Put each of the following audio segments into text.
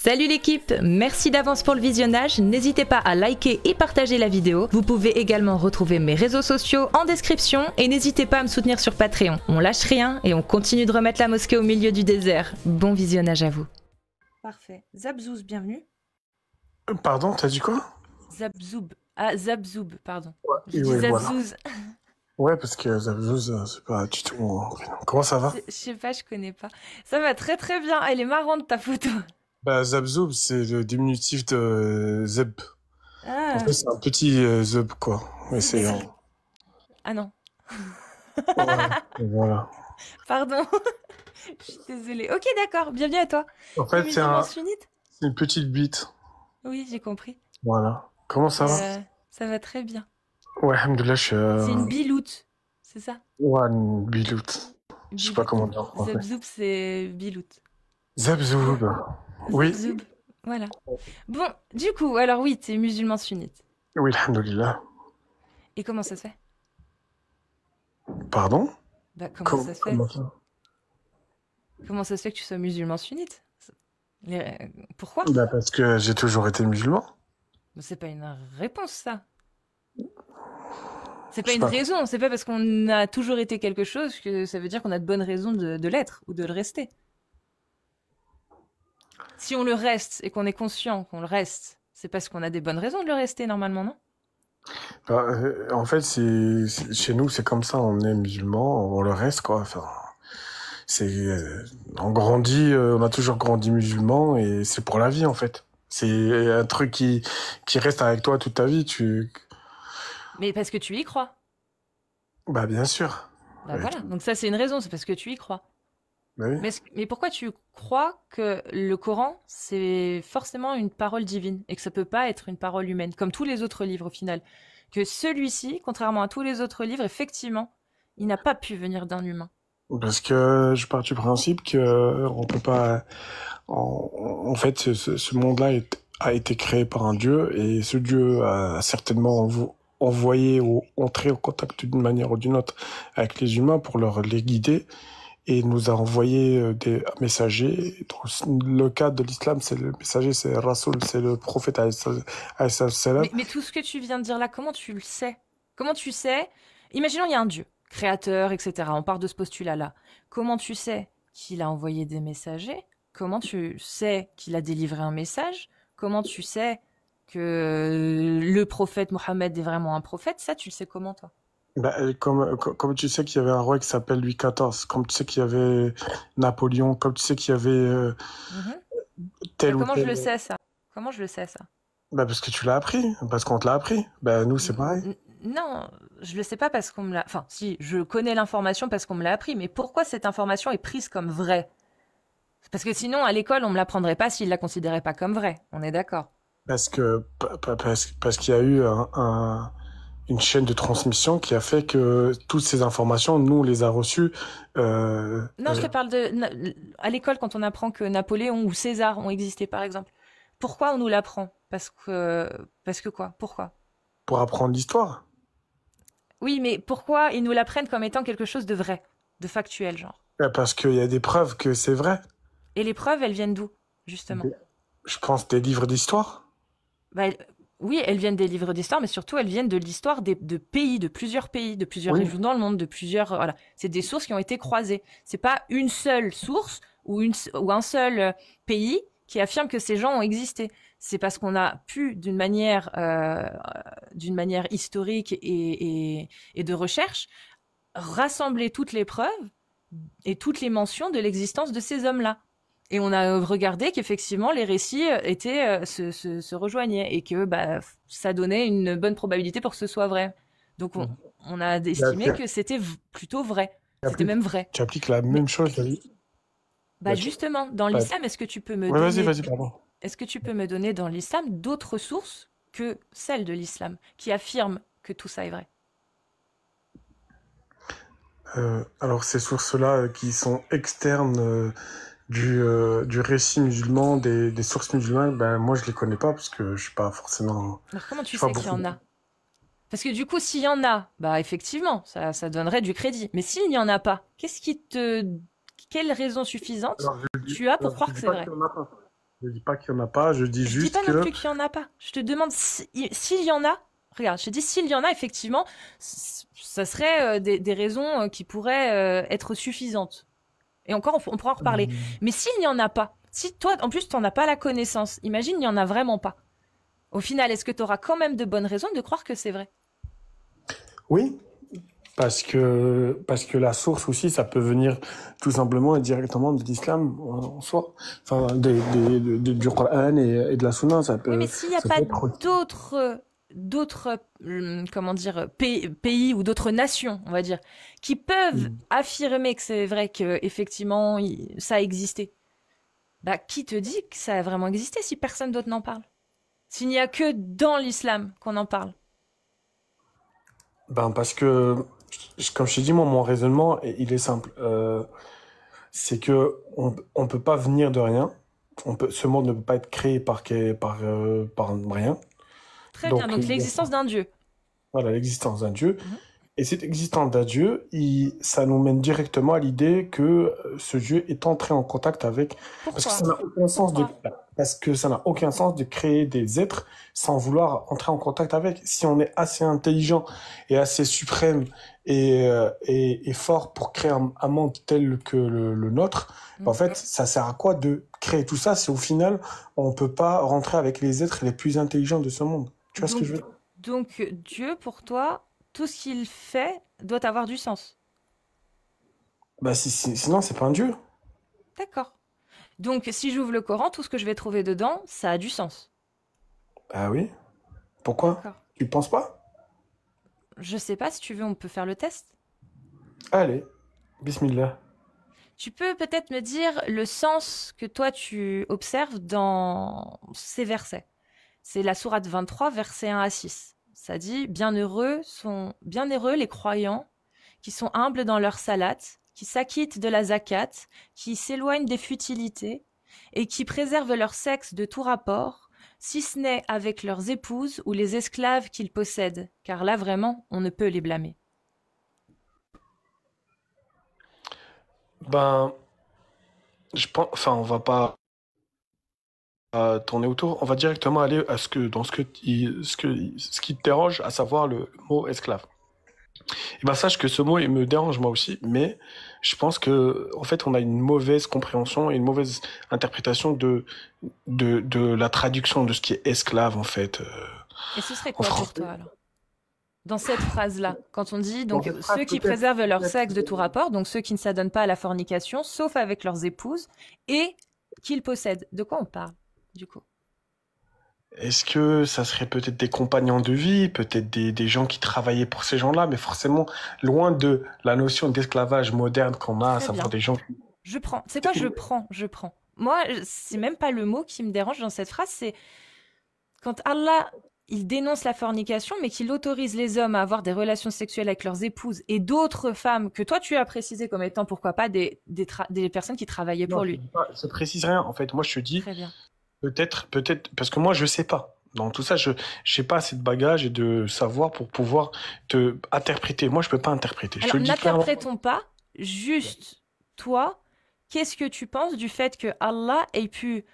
Salut l'équipe, merci d'avance pour le visionnage, n'hésitez pas à liker et partager la vidéo. Vous pouvez également retrouver mes réseaux sociaux en description et n'hésitez pas à me soutenir sur Patreon. On lâche rien et on continue de remettre la mosquée au milieu du désert. Bon visionnage à vous. Parfait. Zabzouz, bienvenue. Pardon, t'as dit quoi? Zabzoub. Ah, Zabzoub, pardon. Ouais, Je dis Zabzouz. voilà. Ouais, parce que Zabzouz, c'est pas du tout mon prénom. Comment ça va? Je sais pas, je connais pas. Ça va très très bien. Elle est marrante ta photo. Bah, Zabzoub, c'est le diminutif de Zeb. Ah. En fait, c'est un petit Zeb, quoi. Mais c'est... Ah non. Ouais, voilà. Pardon. Je suis désolée. Ok, d'accord. Bienvenue à toi. En fait, c'est une petite bite. Oui, j'ai compris. Voilà. Comment ça va? Ça va très bien. Ouais, alhamdoulilah, je suis... C'est une biloute, c'est ça? Ouais, une biloute. Je sais pas comment dire en français. Zabzoub, c'est biloute. Zabzoub. Oui. Zabzoub. Voilà. Bon, du coup, alors oui, t'es musulman sunnite. Oui, alhamdoulilah. Et comment ça se fait? Pardon? Bah, comment ça se fait? Comment ça? Comment ça se fait que tu sois musulman sunnite? Pourquoi? Bah, parce que j'ai toujours été musulman. C'est pas une réponse, ça. C'est pas une raison, c'est pas parce qu'on a toujours été quelque chose que ça veut dire qu'on a de bonnes raisons de l'être ou de le rester. Si on le reste et qu'on est conscient qu'on le reste, c'est parce qu'on a des bonnes raisons de le rester normalement, non? En fait, chez nous, c'est comme ça, on est musulman, on le reste, quoi. Enfin, on grandit, on a toujours grandi musulman et c'est pour la vie, en fait. C'est un truc qui reste avec toi toute ta vie, Mais parce que tu y crois. Bah, bien sûr. Bah voilà, donc ça c'est une raison, c'est parce que tu y crois. Bah oui. Mais pourquoi tu crois que le Coran, c'est forcément une parole divine et que ça peut pas être une parole humaine, comme tous les autres livres au final? Que celui-ci, contrairement à tous les autres livres, effectivement, il n'a pas pu venir d'un humain. Parce que je pars du principe que on peut pas... En fait, ce monde-là a été créé par un dieu et ce dieu a certainement envoyé ou entré en contact d'une manière ou d'une autre avec les humains pour les guider et nous a envoyé des messagers. Dans le cas de l'islam, c'est le messager, c'est Rasoul, c'est le prophète alayhi. Mais tout ce que tu viens de dire là, comment tu le sais? Comment tu sais? Imaginons il y a un dieu, créateur, etc. On part de ce postulat-là. Comment tu sais qu'il a envoyé des messagers? Comment tu sais qu'il a délivré un message? Comment tu sais que le prophète Mohammed est vraiment un prophète? Ça, tu le sais comment, toi? Bah, comme tu sais qu'il y avait un roi qui s'appelle Louis XIV, comme tu sais qu'il y avait Napoléon, comme tu sais qu'il y avait tel ou tel... Comment je le sais, ça? Comment je le sais, ça? Bah, parce que tu l'as appris, parce qu'on te l'a appris. Bah, nous, c'est pareil. Non, je le sais pas parce qu'on me l'a... Enfin, si, je connais l'information parce qu'on me l'a appris, mais pourquoi cette information est prise comme vraie? Parce que sinon, à l'école, on me l'apprendrait pas s'ils la considéraient pas comme vraie. On est d'accord. Parce qu'il y a eu une chaîne de transmission qui a fait que toutes ces informations, nous, on les a reçues. Non, je te parle à l'école, quand on apprend que Napoléon ou César ont existé, par exemple. Pourquoi on nous l'apprend? Parce que quoi? Pourquoi? Pour apprendre l'histoire. Oui, mais pourquoi ils nous l'apprennent comme étant quelque chose de vrai, de factuel, genre? Parce qu'il y a des preuves que c'est vrai. Et les preuves, elles viennent d'où, justement? Je pense des livres d'histoire. Bah, oui, elles viennent des livres d'histoire, mais surtout elles viennent de l'histoire de pays, de plusieurs régions dans le monde, de plusieurs... Voilà, c'est des sources qui ont été croisées. C'est pas une seule source ou un seul pays qui affirme que ces gens ont existé. C'est parce qu'on a pu, d'une manière historique et de recherche, rassembler toutes les preuves et toutes les mentions de l'existence de ces hommes-là. Et on a regardé qu'effectivement les récits se rejoignaient et que ça donnait une bonne probabilité pour que ce soit vrai. Donc on a estimé que c'était plutôt vrai. C'était même vrai. Tu appliques la même chose. Justement, dans l'islam, est-ce que tu peux me donner... Vas-y, pardon. Est-ce que tu peux me donner dans l'islam d'autres sources que celles de l'islam qui affirment que tout ça est vrai? Alors ces sources-là qui sont externes... Du récit musulman, des sources musulmanes, ben moi je les connais pas parce que je suis pas forcément... Alors comment tu sais qu'il y en a? Parce que du coup, s'il y en a, bah effectivement, ça donnerait du crédit. Mais s'il n'y en a pas, quelle raison suffisante tu as pour croire que c'est vrai? Je dis pas qu'il y en a pas, je dis Je dis juste pas non que plus qu'il y en a pas. Je te demande s'il y en a. Regarde, je te dis s'il y en a effectivement, ça serait des raisons qui pourraient être suffisantes. Et encore, on pourra en reparler. Mais s'il n'y en a pas, si toi, en plus, tu n'en as pas la connaissance, imagine, il n'y en a vraiment pas. Au final, est-ce que tu auras quand même de bonnes raisons de croire que c'est vrai? oui, parce que la source aussi, ça peut venir tout simplement et directement de l'islam en soi, enfin du Coran et de la Sunna, Oui, mais s'il n'y a ça pas peut être. d'autres comment dire pays ou d'autres nations, on va dire, qui peuvent affirmer que c'est vrai que effectivement ça a existé, bah qui te dit que ça a vraiment existé si personne d'autre n'en parle? S'il n'y a que dans l'islam qu'on en parle. Ben parce que, comme je t'ai dit, moi, mon raisonnement, il est simple. C'est que on peut pas venir de rien. Ce monde ne peut pas être créé par rien. Très bien, Donc, donc l'existence d'un Dieu. voilà, l'existence d'un Dieu. Mhm. Et cette existence d'un Dieu, ça nous mène directement à l'idée que ce Dieu est entré en contact avec, parce que Pourquoi? ça n'a aucun sens Pourquoi? parce que ça n'a aucun sens de créer des êtres sans vouloir entrer en contact avec. Si on est assez intelligent et assez suprême et fort pour créer un monde tel que le nôtre, en Mhm. fait, ça sert à quoi de créer tout ça si au final on peut pas rentrer avec les êtres les plus intelligents de ce monde? Tu vois ce que Donc, je veux dire? donc Dieu, pour toi, tout ce qu'il fait doit avoir du sens. Bah sinon c'est pas un Dieu. D'accord. Donc, si j'ouvre le Coran, tout ce que je vais trouver dedans, ça a du sens. Ah oui? Pourquoi? D'accord. Tu penses pas? Je sais pas, si tu veux, on peut faire le test. Allez, bismillah. Tu peux peut-être me dire le sens que toi tu observes dans ces versets. C'est la sourate 23, versets 1 à 6. Ça dit bienheureux les croyants qui sont humbles dans leur salat, qui s'acquittent de la zakat, qui s'éloignent des futilités et qui préservent leur sexe de tout rapport, si ce n'est avec leurs épouses ou les esclaves qu'ils possèdent, car là vraiment on ne peut les blâmer. Ben, je pense, enfin, on va pas tourner autour. On va directement aller à dans ce qui te dérange, à savoir le mot esclave. Et ben, sache que ce mot, il me dérange moi aussi, mais je pense que, en fait, on a une mauvaise compréhension et une mauvaise interprétation de la traduction de ce qui est esclave, en fait, Et ce serait en quoi pour français. toi alors? Dans cette phrase-là, quand on dit Dans donc cette phrase, ceux qui préservent leur sexe de tout rapport, donc ceux qui ne s'adonnent pas à la fornication, sauf avec leurs épouses, et qu'ils possèdent. De quoi on parle, du coup? est-ce que ça serait peut-être des compagnons de vie, peut-être des gens qui travaillaient pour ces gens-là, mais forcément loin de la notion d'esclavage moderne qu'on a, à Très savoir bien. des gens Je prends. C'est quoi? Je prends. Moi, c'est même pas le mot qui me dérange dans cette phrase, c'est quand Allah il dénonce la fornication, mais qu'il autorise les hommes à avoir des relations sexuelles avec leurs épouses et d'autres femmes que toi tu as précisé comme étant pourquoi pas des personnes qui travaillaient non, pour lui. je précise rien. En fait, moi, je te dis Très bien. peut-être, parce que moi, je sais pas. Dans tout ça, je j'ai pas assez de bagages et de savoir pour pouvoir te interpréter. Moi, je peux pas interpréter. Je te Alors, le dis clairement. n'interprétons pas, juste toi, qu'est-ce que tu penses du fait que Allah ait pu,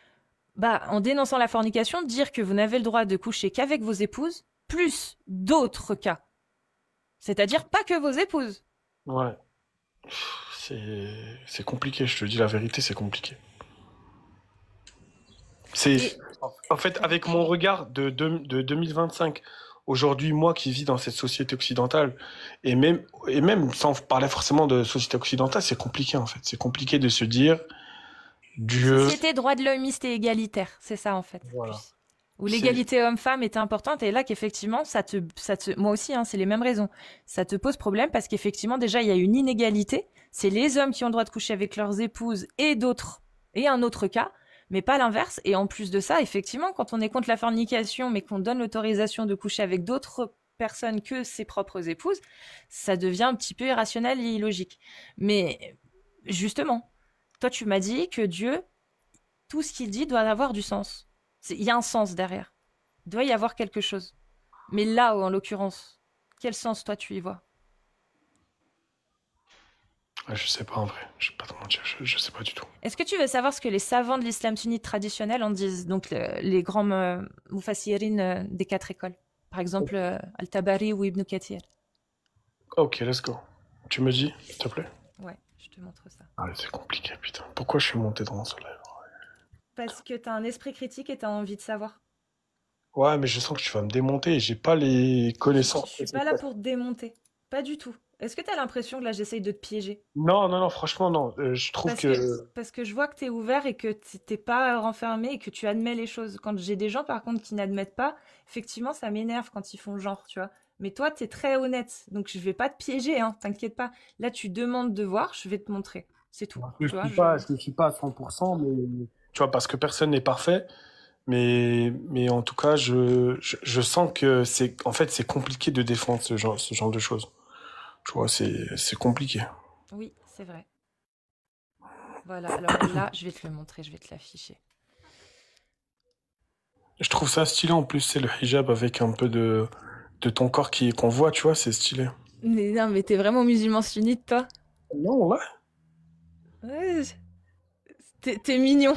bah, en dénonçant la fornication, dire que vous n'avez le droit de coucher qu'avec vos épouses, plus d'autres cas. C'est-à-dire pas que vos épouses. Ouais, c'est compliqué. Je te dis la vérité, c'est compliqué. C'est Et en fait avec mon regard de 2025. Aujourd'hui, moi qui vis dans cette société occidentale, et même sans parler forcément de société occidentale, c'est compliqué en fait. C'est compliqué de se dire une Dieu. société droit de l'hommiste et égalitaire, c'est ça en fait, Voilà. plus. Où C'est l'égalité homme-femme était importante et là qu'effectivement moi aussi hein, c'est les mêmes raisons. Ça te pose problème parce qu'effectivement déjà il y a une inégalité. C'est les hommes qui ont le droit de coucher avec leurs épouses et d'autres et un autre cas, mais pas l'inverse. Et en plus de ça, effectivement, quand on est contre la fornication mais qu'on donne l'autorisation de coucher avec d'autres personnes que ses propres épouses, ça devient un petit peu irrationnel et illogique. Mais justement, toi tu m'as dit que Dieu, tout ce qu'il dit doit avoir du sens. Il y a un sens derrière. Il doit y avoir quelque chose. Mais là, en l'occurrence, quel sens toi tu y vois? Ouais, je sais pas en vrai, je vais pas te mentir, je sais pas du tout. Est-ce que tu veux savoir ce que les savants de l'islam sunnite traditionnel en disent? Donc, les grands mufassirin des quatre écoles. Par exemple, Al-Tabari ou Ibn Kathir. Ok, let's go. Tu me dis, s'il te plaît? Ouais, je te montre ça. Ah, c'est compliqué, putain. Pourquoi je suis monté dans ce live? Parce que t'as un esprit critique et t'as envie de savoir. Ouais, mais je sens que tu vas me démonter et j'ai pas les Je connaissances suis pas là nécessaires. pour te démonter. Pas du tout. Est-ce que t'as l'impression que là, j'essaye de te piéger? Non, non, non, franchement, non. Je trouve Parce que, que... parce que je vois que t'es ouvert et que t'es pas renfermé et que tu admets les choses. Quand j'ai des gens, par contre, qui n'admettent pas, effectivement, ça m'énerve quand ils font le genre, tu vois. Mais toi, t'es très honnête. Donc, je vais pas te piéger, hein. T'inquiète pas. Là, tu demandes de voir, je vais te montrer. C'est tout. Tu vois, Je ne suis pas à 100%, mais... Tu vois, parce que personne n'est parfait. Mais en tout cas, je sens que en fait, c'est compliqué de défendre ce genre de choses. Tu vois, c'est compliqué. Oui, c'est vrai. Voilà. Alors là, je vais te le montrer, je vais te l'afficher. Je trouve ça stylé en plus, c'est le hijab avec un peu de ton corps qu'on voit, tu vois, c'est stylé. Mais non, mais t'es vraiment musulman sunnite, toi? Non, ouais. Ouais, t'es mignon.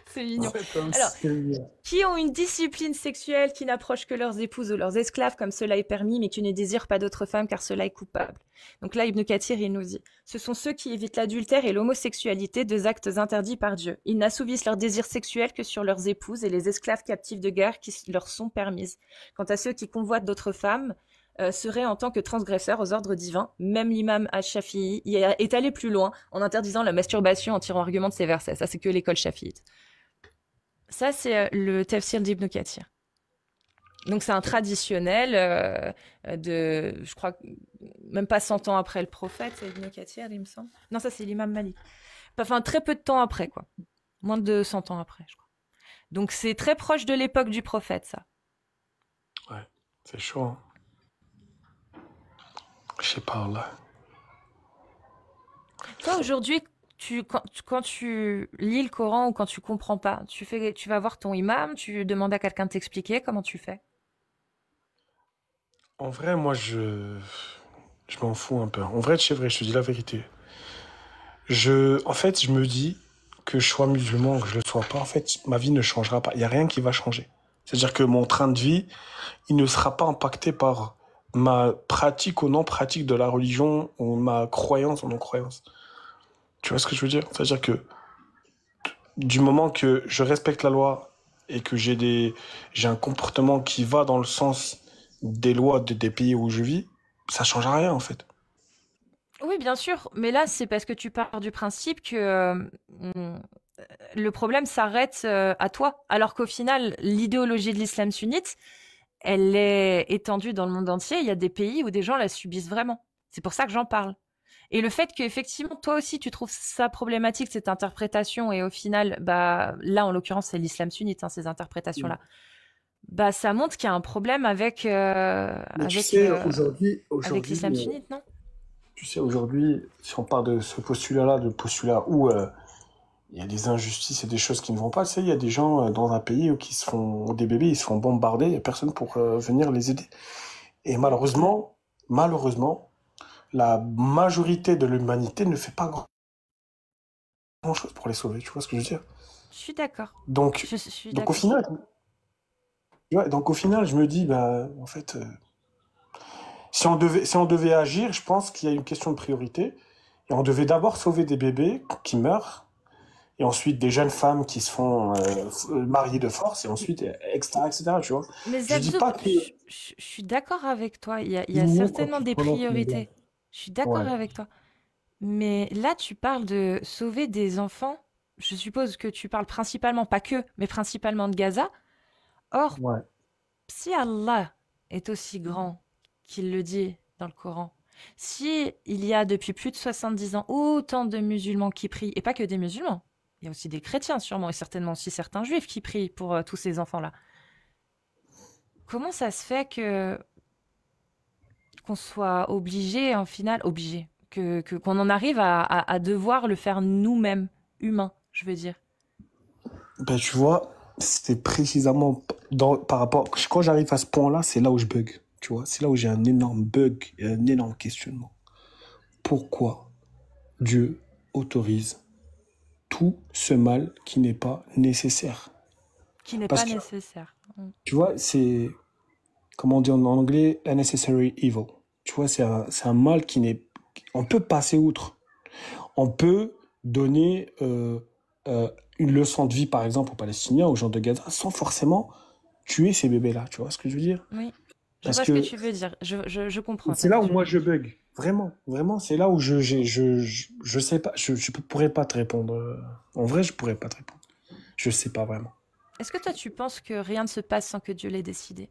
C'est mignon. Ouais, comme Alors, c'est mignon. qui ont une discipline sexuelle qui n'approche que leurs épouses ou leurs esclaves, comme cela est permis, mais qui ne désirent pas d'autres femmes, car cela est coupable. Donc là, Ibn Kathir, il nous dit, ce sont ceux qui évitent l'adultère et l'homosexualité, deux actes interdits par Dieu. Ils n'assouvissent leurs désirs sexuels que sur leurs épouses et les esclaves captifs de guerre qui leur sont permises. Quant à ceux qui convoitent d'autres femmes, seraient en tant que transgresseurs aux ordres divins. Même l'imam al-Shafi'i est allé plus loin en interdisant la masturbation en tirant argument de ces versets. Ça, c'est que l'école shafiite. Ça, c'est le tafsir d'Ibn Kathir. Donc, c'est un traditionnel je crois, même pas 100 ans après le prophète, c'est Ibn Kathir, il me semble. Non, ça, c'est l'imam Malik. Enfin, très peu de temps après, quoi. Moins de 100 ans après, je crois. Donc, c'est très proche de l'époque du prophète, ça. Ouais, c'est chaud, hein. Je sais pas, là. Toi, aujourd'hui, quand tu lis le Coran ou quand tu comprends pas, tu vas voir ton imam, tu demandes à quelqu'un de t'expliquer comment tu fais. En vrai, moi, je m'en fous un peu. En vrai, c'est vrai, je te dis la vérité. En fait, je me dis que je sois musulman ou que je le sois pas, en fait, ma vie ne changera pas. Il y a rien qui va changer. C'est-à-dire que mon train de vie, il ne sera pas impacté par ma pratique ou non-pratique de la religion ou ma croyance ou non-croyance. Tu vois ce que je veux dire? C'est-à-dire que du moment que je respecte la loi et que j'ai un comportement qui va dans le sens des lois des pays où je vis, ça change rien en fait. Oui, bien sûr, mais là, c'est parce que tu pars du principe que mm, le problème s'arrête à toi, alors qu'au final, l'idéologie de l'islam sunnite, elle est étendue dans le monde entier. Il y a des pays où des gens la subissent vraiment. C'est pour ça que j'en parle. Et le fait qu'effectivement, toi aussi, tu trouves ça problématique, cette interprétation, et au final, bah, là, en l'occurrence, c'est l'islam sunnite, hein, ces interprétations-là, bah, ça montre qu'il y a un problème Mais tu sais, avec l'islam sunnite, non? tu sais, aujourd'hui, si on parle de ce postulat-là, de postulat où il y a des injustices et des choses qui ne vont pas, tu sais, il y a des gens dans un pays des bébés, ils se font bombarder, il n'y a personne pour venir les aider. Et malheureusement, la majorité de l'humanité ne fait pas grand-chose pour les sauver, tu vois ce que je veux dire? Je suis d'accord. Donc, Je suis donc au d'accord. final, ouais, donc au final, je me dis, bah, en fait, si on devait agir, je pense qu'il y a une question de priorité. Et on devait d'abord sauver des bébés qui meurent, et ensuite des jeunes femmes qui se font marier de force, et ensuite, etc., etc., tu vois. Mais Je dis Zabzouk, pas que je suis d'accord avec toi. Il y a mignon quand certainement tu des prononces mes blagues. priorités. Je suis d'accord Ouais, avec toi. Mais là, tu parles de sauver des enfants. Je suppose que tu parles principalement, pas que, mais principalement de Gaza. Or, ouais, si Allah est aussi grand qu'il le dit dans le Coran, si il y a depuis plus de 70 ans autant de musulmans qui prient, et pas que des musulmans, il y a aussi des chrétiens sûrement, et certainement aussi certains juifs qui prient pour tous ces enfants-là. Comment ça se fait que qu'on soit obligé, en final, obligé, qu'on en arrive à devoir le faire nous-mêmes, humains, je veux dire. ben tu vois, c'est précisément par rapport, quand j'arrive à ce point-là, c'est là où je bug, tu vois, c'est là où j'ai un énorme bug et un énorme questionnement. Pourquoi? Dieu autorise tout ce mal qui n'est pas nécessaire. Qui n'est Parce pas que, nécessaire. tu vois, c'est, comment on dit en anglais, unnecessary evil. Tu vois, c'est un mal qui n'est... On peut passer outre. On peut donner une leçon de vie, par exemple, aux Palestiniens, aux gens de Gaza, sans forcément tuer ces bébés-là. Tu vois ce que je veux dire? Oui, je Parce vois ce que que tu veux dire. Je comprends c'est ta là où vision. moi je bug. Vraiment, vraiment, c'est là où je sais pas, je pourrais pas te répondre. En vrai, je pourrais pas te répondre. Je sais pas vraiment. Est-ce que toi, tu penses que rien ne se passe sans que Dieu l'ait décidé?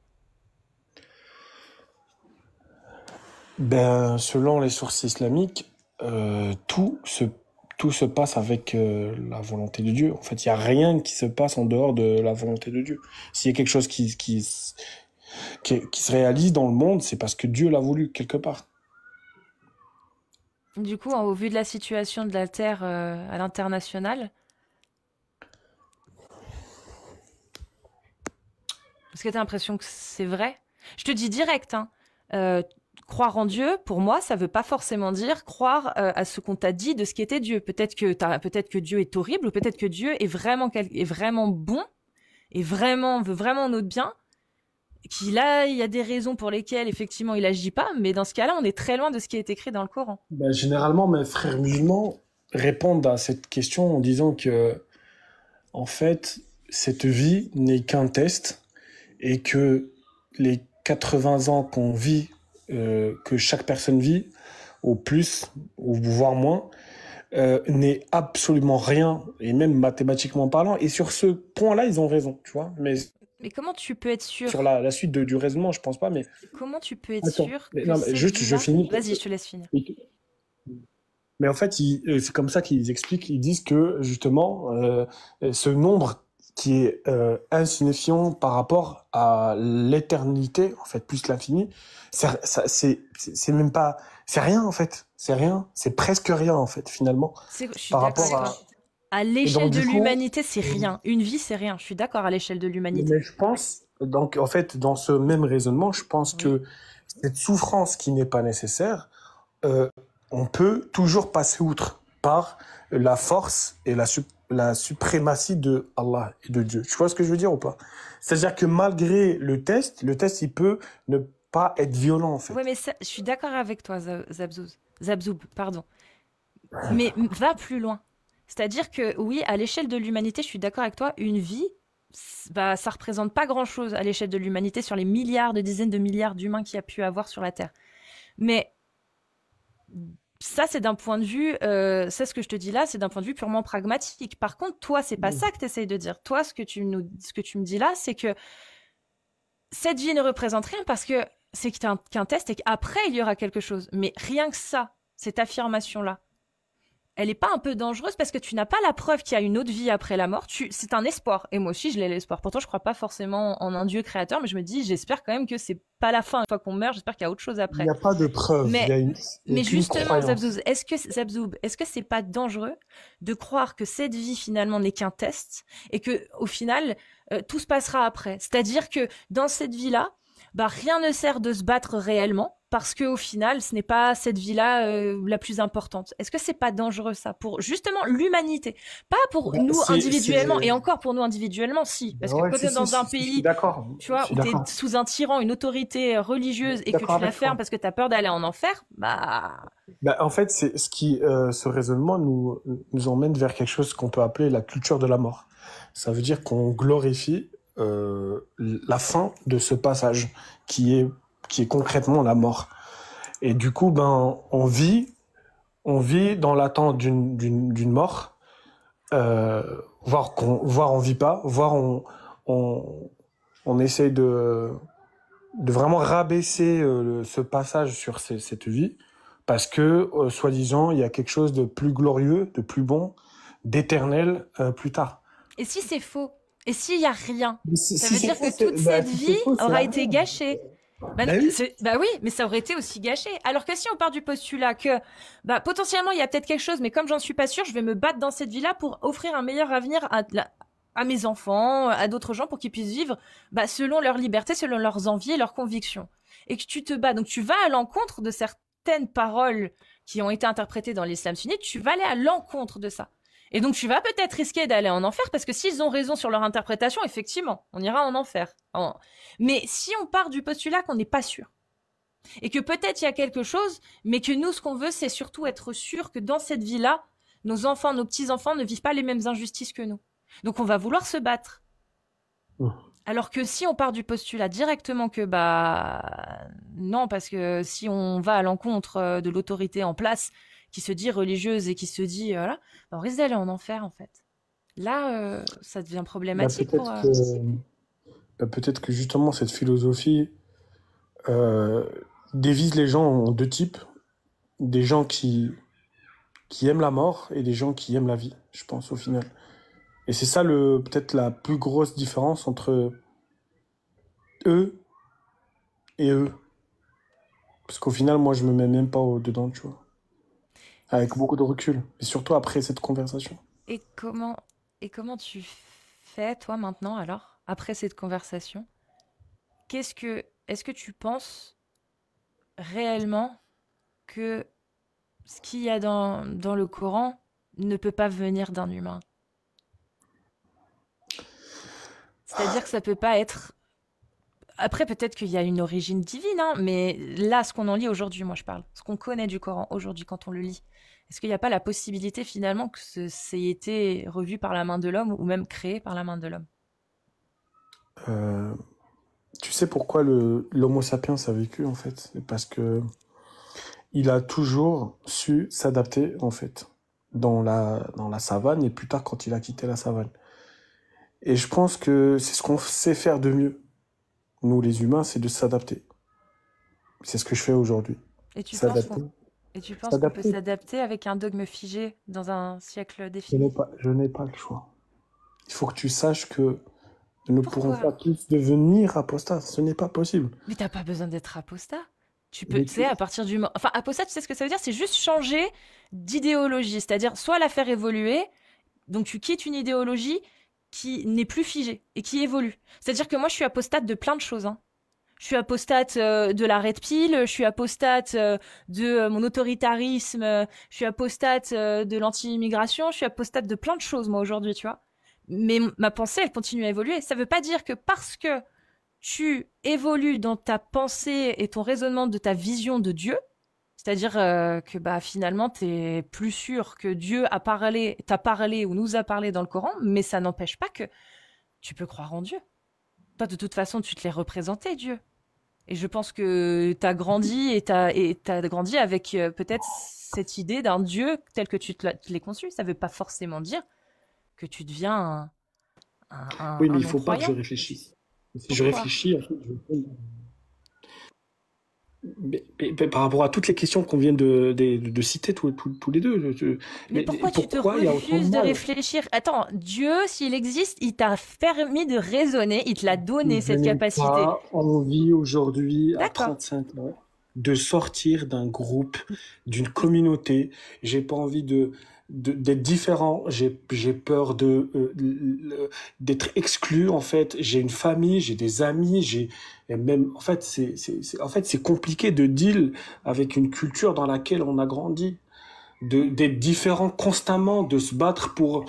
Ben, selon les sources islamiques, euh, tout se, tout se passe avec la volonté de Dieu. En fait, il y a rien qui se passe en dehors de la volonté de Dieu. S'il y a quelque chose qui se réalise dans le monde, c'est parce que Dieu l'a voulu quelque part. Du coup, au vu de la situation de la Terre à l'international, est-ce que tu as l'impression que c'est vrai? Je te dis direct, hein. Euh, Croire en Dieu, pour moi, ça veut pas forcément dire croire à ce qu'on t'a dit de ce qu'était Dieu. Peut-être que Dieu est horrible, ou peut-être que Dieu est vraiment bon, et veut vraiment notre bien, il y a des raisons pour lesquelles effectivement il agit pas, mais dans ce cas-là, on est très loin de ce qui est écrit dans le Coran. Ben, généralement, mes frères musulmans répondent à cette question en disant que, en fait, cette vie n'est qu'un test et que les 80 ans qu'on vit, que chaque personne vit, au plus, ou voire moins, n'est absolument rien, et même mathématiquement parlant. Et sur ce point-là, ils ont raison, tu vois. Mais Mais comment tu peux être sur sûr? la suite du raisonnement, je pense pas. Mais Comment tu peux être attends, sûr mais, que non, mais cette juste, je vie-là... finis. Vas-y, je te laisse finir. Mais en fait, c'est comme ça qu'ils expliquent. Ils disent que justement, ce nombre qui est insignifiant par rapport à l'éternité, en fait, plus l'infini, c'est même pas, c'est rien en fait, c'est rien, c'est presque rien en fait finalement Je suis par d'accord rapport avec à. toi. À Et l'échelle donc de du coup, l'humanité, c'est rien. Une vie, c'est rien. Je suis d'accord à l'échelle de l'humanité. mais je pense, donc en fait, dans ce même raisonnement, je pense Oui. que cette souffrance qui n'est pas nécessaire, euh, on peut toujours passer outre par la force et la suprématie de Allah et de Dieu. Tu vois ce que je veux dire ou pas? C'est-à-dire que malgré le test, il peut ne pas être violent en Ouais, fait. mais je suis d'accord avec toi, Zabzoub, pardon. Mais va plus loin. C'est-à-dire que oui, à l'échelle de l'humanité, je suis d'accord avec toi, une vie, bah, ça représente pas grand-chose à l'échelle de l'humanité sur les milliards, de dizaines de milliards d'humains qu'il y a pu avoir sur la Terre. Mais ça, c'est d'un point de vue, c'est ce que je te dis là, c'est d'un point de vue purement pragmatique. Par contre, toi, c'est pas ça que tu essayes de dire. Toi, ce que tu me dis là, c'est que cette vie ne représente rien parce que c'est qu'un test et qu'après, il y aura quelque chose. Mais rien que ça, cette affirmation-là, elle est pas un peu dangereuse parce que tu n'as pas la preuve qu'il y a une autre vie après la mort. C'est un espoir. Et moi aussi, je l'ai l'espoir. Pourtant, je crois pas forcément en un Dieu créateur, mais je me dis, j'espère quand même que c'est pas la fin. Une fois qu'on meurt, j'espère qu'il y a autre chose Il n'y après. a pas de preuve, Mais, il y a mais qu'une justement, croyance. Zabzoub, est-ce que c'est pas dangereux de croire que cette vie finalement n'est qu'un test et que au final tout se passera après? C'est-à-dire que dans cette vie-là, bah rien ne sert de se battre réellement parce que au final, ce n'est pas cette vie-là la plus importante. Est-ce que c'est pas dangereux ça pour justement l'humanité, pas pour Bah, nous individuellement et encore pour nous individuellement si, bah parce que ouais, quand tu es dans un je suis pays d'accord, tu je vois, suis où tu es d'accord, sous un tyran, une autorité je religieuse suis et que d'accord tu la avec fermes toi. parce que tu as peur d'aller en enfer, bah Bah, en fait, c'est ce qui, ce raisonnement nous emmène vers quelque chose qu'on peut appeler la culture de la mort. Ça veut dire qu'on glorifie la fin de ce passage qui est concrètement la mort. Et du coup, ben, on vit dans l'attente d'une mort, euh, voire on vit pas, on, on essaye de vraiment rabaisser ce passage sur cette vie parce que, soi-disant, il y a quelque chose de plus glorieux, de plus bon, d'éternel plus tard. et si c'est faux? Et s'il y a rien? Mais Ça si veut c'est dire faux, que toute bah, cette si c'est vie faux, c'est aura la été merde. gâchée. Bah, Bah oui. bah oui, mais ça aurait été aussi gâché. Alors que si on part du postulat que bah potentiellement il y a peut-être quelque chose, mais comme j'en suis pas sûre, je vais me battre dans cette vie-là pour offrir un meilleur avenir à mes enfants, à d'autres gens pour qu'ils puissent vivre bah, selon leur liberté, selon leurs envies et leurs convictions. Et que tu te bats, donc tu vas à l'encontre de certaines paroles qui ont été interprétés dans l'islam sunnite, tu vas aller à l'encontre de ça. Et donc, tu vas peut-être risquer d'aller en enfer parce que s'ils ont raison sur leur interprétation, effectivement, on ira en enfer. Mais si on part du postulat qu'on n'est pas sûr et que peut-être il y a quelque chose, mais que nous, ce qu'on veut, c'est surtout être sûr que dans cette vie-là, nos enfants, nos petits-enfants ne vivent pas les mêmes injustices que nous. Donc, on va vouloir se battre. Alors que si on part du postulat directement que, non, parce que si on va à l'encontre de l'autorité en place, qui se dit religieuse et qui se dit, voilà, on risque d'aller en enfer, en fait. Là, ça devient problématique pour... Peut-être que justement, cette philosophie divise les gens en deux types. Des gens qui aiment la mort et des gens qui aiment la vie, je pense, au final. Et c'est ça, peut-être la plus grosse différence entre eux et eux. Parce qu'au final, moi, je me mets même pas dedans, tu vois. Avec beaucoup de recul. Et surtout après cette conversation. Et comment tu fais, toi, maintenant, alors, après cette conversation? Est-ce que tu penses réellement que ce qu'il y a dans le Coran ne peut pas venir d'un humain? C'est-à-dire que ça peut pas être... Après, peut-être qu'il y a une origine divine, hein, mais là, ce qu'on en lit aujourd'hui, moi je parle, ce qu'on connaît du Coran aujourd'hui quand on le lit, est-ce qu'il n'y a pas la possibilité finalement que ça ait été revu par la main de l'homme ou même créé par la main de l'homme? Euh, Tu sais pourquoi l'Homo sapiens a vécu, en fait? C'est parce que il a toujours su s'adapter, en fait, dans la savane et plus tard quand il a quitté la savane. Et je pense que c'est ce qu'on sait faire de mieux, nous les humains, c'est de s'adapter. C'est ce que je fais aujourd'hui. Et tu penses S'adapter. qu'on et tu penses qu'on peut S'adapter. s'adapter avec un dogme figé dans un siècle Je n'ai défini? pas, je n'ai pas le choix. Il faut que tu saches que nous ne pourrons Pourquoi? pas tous devenir apostats. Ce n'est pas possible. Mais t'as pas besoin d'être apostat. Tu peux, Mais tu sais, à partir du moment... Enfin, apostat, tu sais ce que ça veut dire? C'est juste changer d'idéologie. C'est-à-dire, soit la faire évoluer, donc tu quittes une idéologie qui n'est plus figée et qui évolue. C'est-à-dire que moi, je suis apostate de plein de choses, hein. Je suis apostate de la red pill, je suis apostate de mon autoritarisme, je suis apostate de l'anti-immigration, je suis apostate de plein de choses, moi, aujourd'hui, tu vois. Mais ma pensée, elle continue à évoluer. Ça veut pas dire que parce que tu évolues dans ta pensée et ton raisonnement de ta vision de Dieu, c'est-à-dire que finalement, tu es plus sûr que Dieu t'a parlé ou nous a parlé dans le Coran, mais ça n'empêche pas que tu peux croire en Dieu. Toi, de toute façon, tu te l'es représenté, Dieu. Et je pense que tu as grandi et t'as grandi avec peut-être cette idée d'un Dieu tel que tu te l'es conçu. Ça veut pas forcément dire que tu deviens oui, mais un il faut pas que je non-croyant. réfléchisse. Si je Pourquoi? réfléchis, en fait, mais par rapport à toutes les questions qu'on vient de citer tous les deux, Mais pourquoi tu te pourquoi il y a autant de refuses de mal? réfléchir? Attends, Dieu, s'il existe, il t'a permis de raisonner, il te l'a donné, Je cette n'ai capacité. pas envie aujourd'hui, à D'accord. 35 ans, de sortir d'un groupe, d'une communauté. J'ai pas envie d'être différent. J'ai peur d'être exclu, en fait. J'ai une famille, j'ai des amis, et même, en fait, en fait, c'est compliqué de deal avec une culture dans laquelle on a grandi. D'être différent constamment, de se battre pour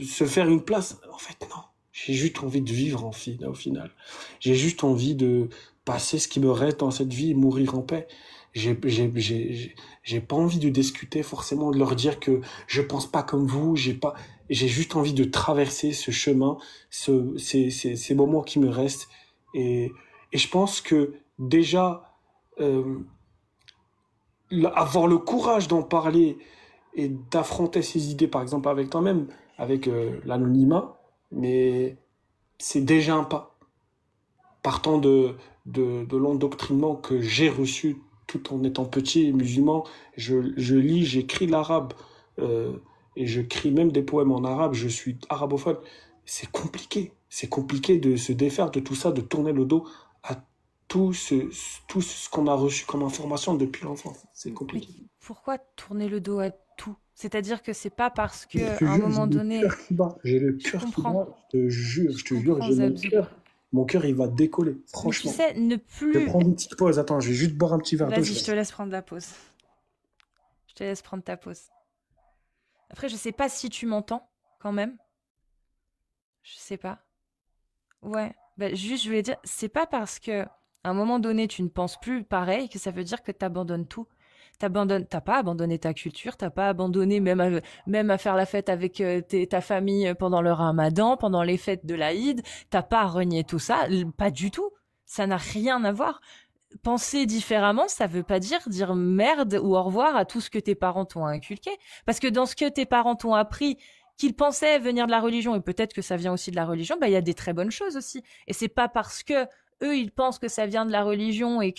se faire une place. En fait, non. J'ai juste envie de vivre au final. J'ai juste envie de passer ce qui me reste dans cette vie et mourir en paix. J'ai pas envie de discuter forcément, de leur dire que je pense pas comme vous, j'ai juste envie de traverser ce chemin, ces moments qui me restent. Et je pense que déjà, euh, avoir le courage d'en parler et d'affronter ses idées, par exemple avec toi-même, avec l'anonymat, mais c'est déjà un pas. Partant de l'endoctrinement que j'ai reçu tout en étant petit et musulman, je lis, j'écris l'arabe, euh, et je crie même des poèmes en arabe, je suis arabophone. C'est compliqué. C'est compliqué de se défaire de tout ça, de tourner le dos à tout ce qu'on a reçu comme information depuis l'enfance. C'est Mais compliqué. pourquoi tourner le dos à tout? C'est-à dire que c'est pas parce Je que te à un jure, j'ai moment le donné, cœur qui bat. J'ai le je cœur qui comprends, bat. Je te jure, j'ai mon Zabzouk. cœur. Mon cœur, il va décoller. Mais tu Franchement. sais, ne Je vais plus... prendre une petite pause. Attends, je vais juste boire un petit verre d'eau. Vas-y, je te laisse prendre la pause. te laisse prendre ta pause. Après, je sais pas si tu m'entends, quand même. Je sais pas. Ouais. Bah, juste, je voulais dire, c'est pas parce que à un moment donné, tu ne penses plus pareil que ça veut dire que tu abandonnes tout. T'as pas abandonné ta culture, t'as pas abandonné même à faire la fête avec ta famille pendant le Ramadan, pendant les fêtes de l'Aïd. T'as pas renié tout ça, pas du tout. Ça n'a rien à voir. Penser différemment, ça veut pas dire merde ou au revoir à tout ce que tes parents t'ont inculqué. Parce que dans ce que tes parents t'ont appris, qu'ils pensaient venir de la religion, et peut-être que ça vient aussi de la religion, bah, il y a des très bonnes choses aussi. Et c'est pas parce que eux, ils pensent que ça vient de la religion et,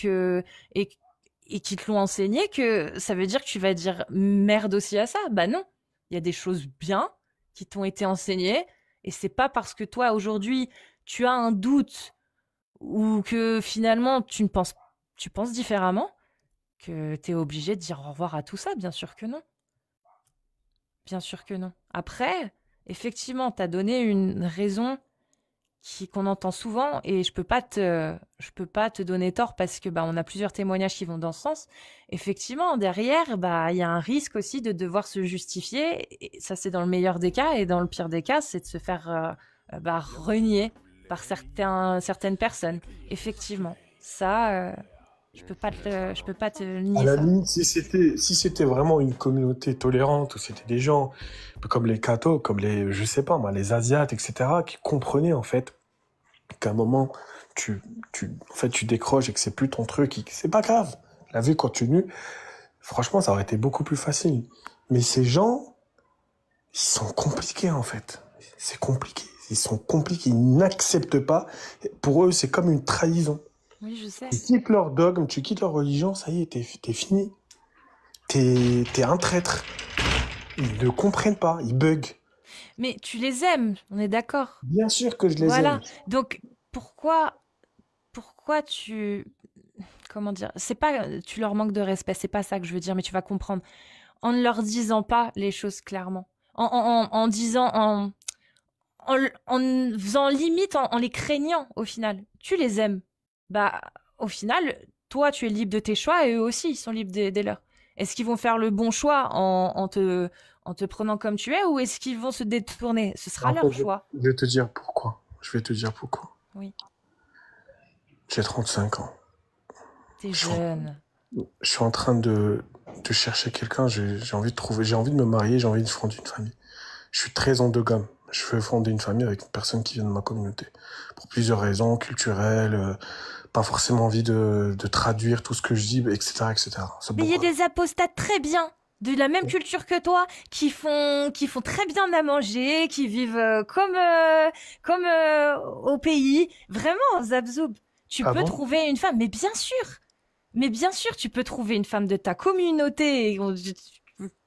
et qu'ils te l'ont enseigné que ça veut dire que tu vas dire merde aussi à ça. Bah non. Il y a des choses bien qui t'ont été enseignées, et c'est pas parce que toi, aujourd'hui, tu as un doute ou que finalement tu penses différemment que tu es obligé de dire au revoir à tout ça. Bien sûr que non. Bien sûr que non. Après, effectivement, tu as donné une raison qu'on entend souvent et je peux pas te donner tort parce que bah on a plusieurs témoignages qui vont dans ce sens. Effectivement, derrière, bah il y a un risque aussi de devoir se justifier. Et ça c'est dans le meilleur des cas et dans le pire des cas, c'est de se faire renier par certaines personnes. Effectivement, ça, je peux pas te À nier la ça. limite, si c'était vraiment une communauté tolérante, où c'était des gens comme les cathos, comme je sais pas moi, les Asiates, etc., qui comprenaient en fait qu'à un moment, en fait, tu décroches et que c'est plus ton truc, et que c'est pas grave. La vie continue. Franchement, ça aurait été beaucoup plus facile. Mais ces gens, ils sont compliqués en fait. C'est compliqué. Ils sont compliqués. Ils n'acceptent pas. Pour eux, c'est comme une trahison. Oui, je sais. Tu quittes leur dogme, tu quittes leur religion, ça y est, t'es fini. T'es un traître. Ils ne comprennent pas, ils bug. Mais tu les aimes, on est d'accord. Bien sûr que je les aime. Voilà. Donc pourquoi comment dire, c'est pas tu leur manques de respect, c'est pas ça que je veux dire, mais tu vas comprendre. En ne leur disant pas les choses clairement. En disant, en faisant limite, en les craignant au final. Tu les aimes. Bah, au final, toi, tu es libre de tes choix et eux aussi, ils sont libres des leurs. Est-ce qu'ils vont faire le bon choix en te prenant comme tu es ou est-ce qu'ils vont se détourner? Ce sera En fait, leur choix. je vais te dire pourquoi. Je vais te dire pourquoi. Oui. J'ai 35 ans. T'es Je suis en, jeune. je suis en train de chercher quelqu'un. J'ai envie de trouver, j'ai envie de me marier, j'ai envie de fonder une famille. Je suis très endogame. Je veux fonder une famille avec une personne qui vient de ma communauté. Pour plusieurs raisons, culturelles, pas forcément envie de traduire tout ce que je dis, etc., etc. C'est Mais il y a beaucoup. des apostates très bien, de la même culture que toi, qui font très bien à manger, qui vivent comme au pays. Vraiment, Zabzoub, tu Ah peux bon? trouver une femme, mais bien sûr. Mais bien sûr, tu peux trouver une femme de ta communauté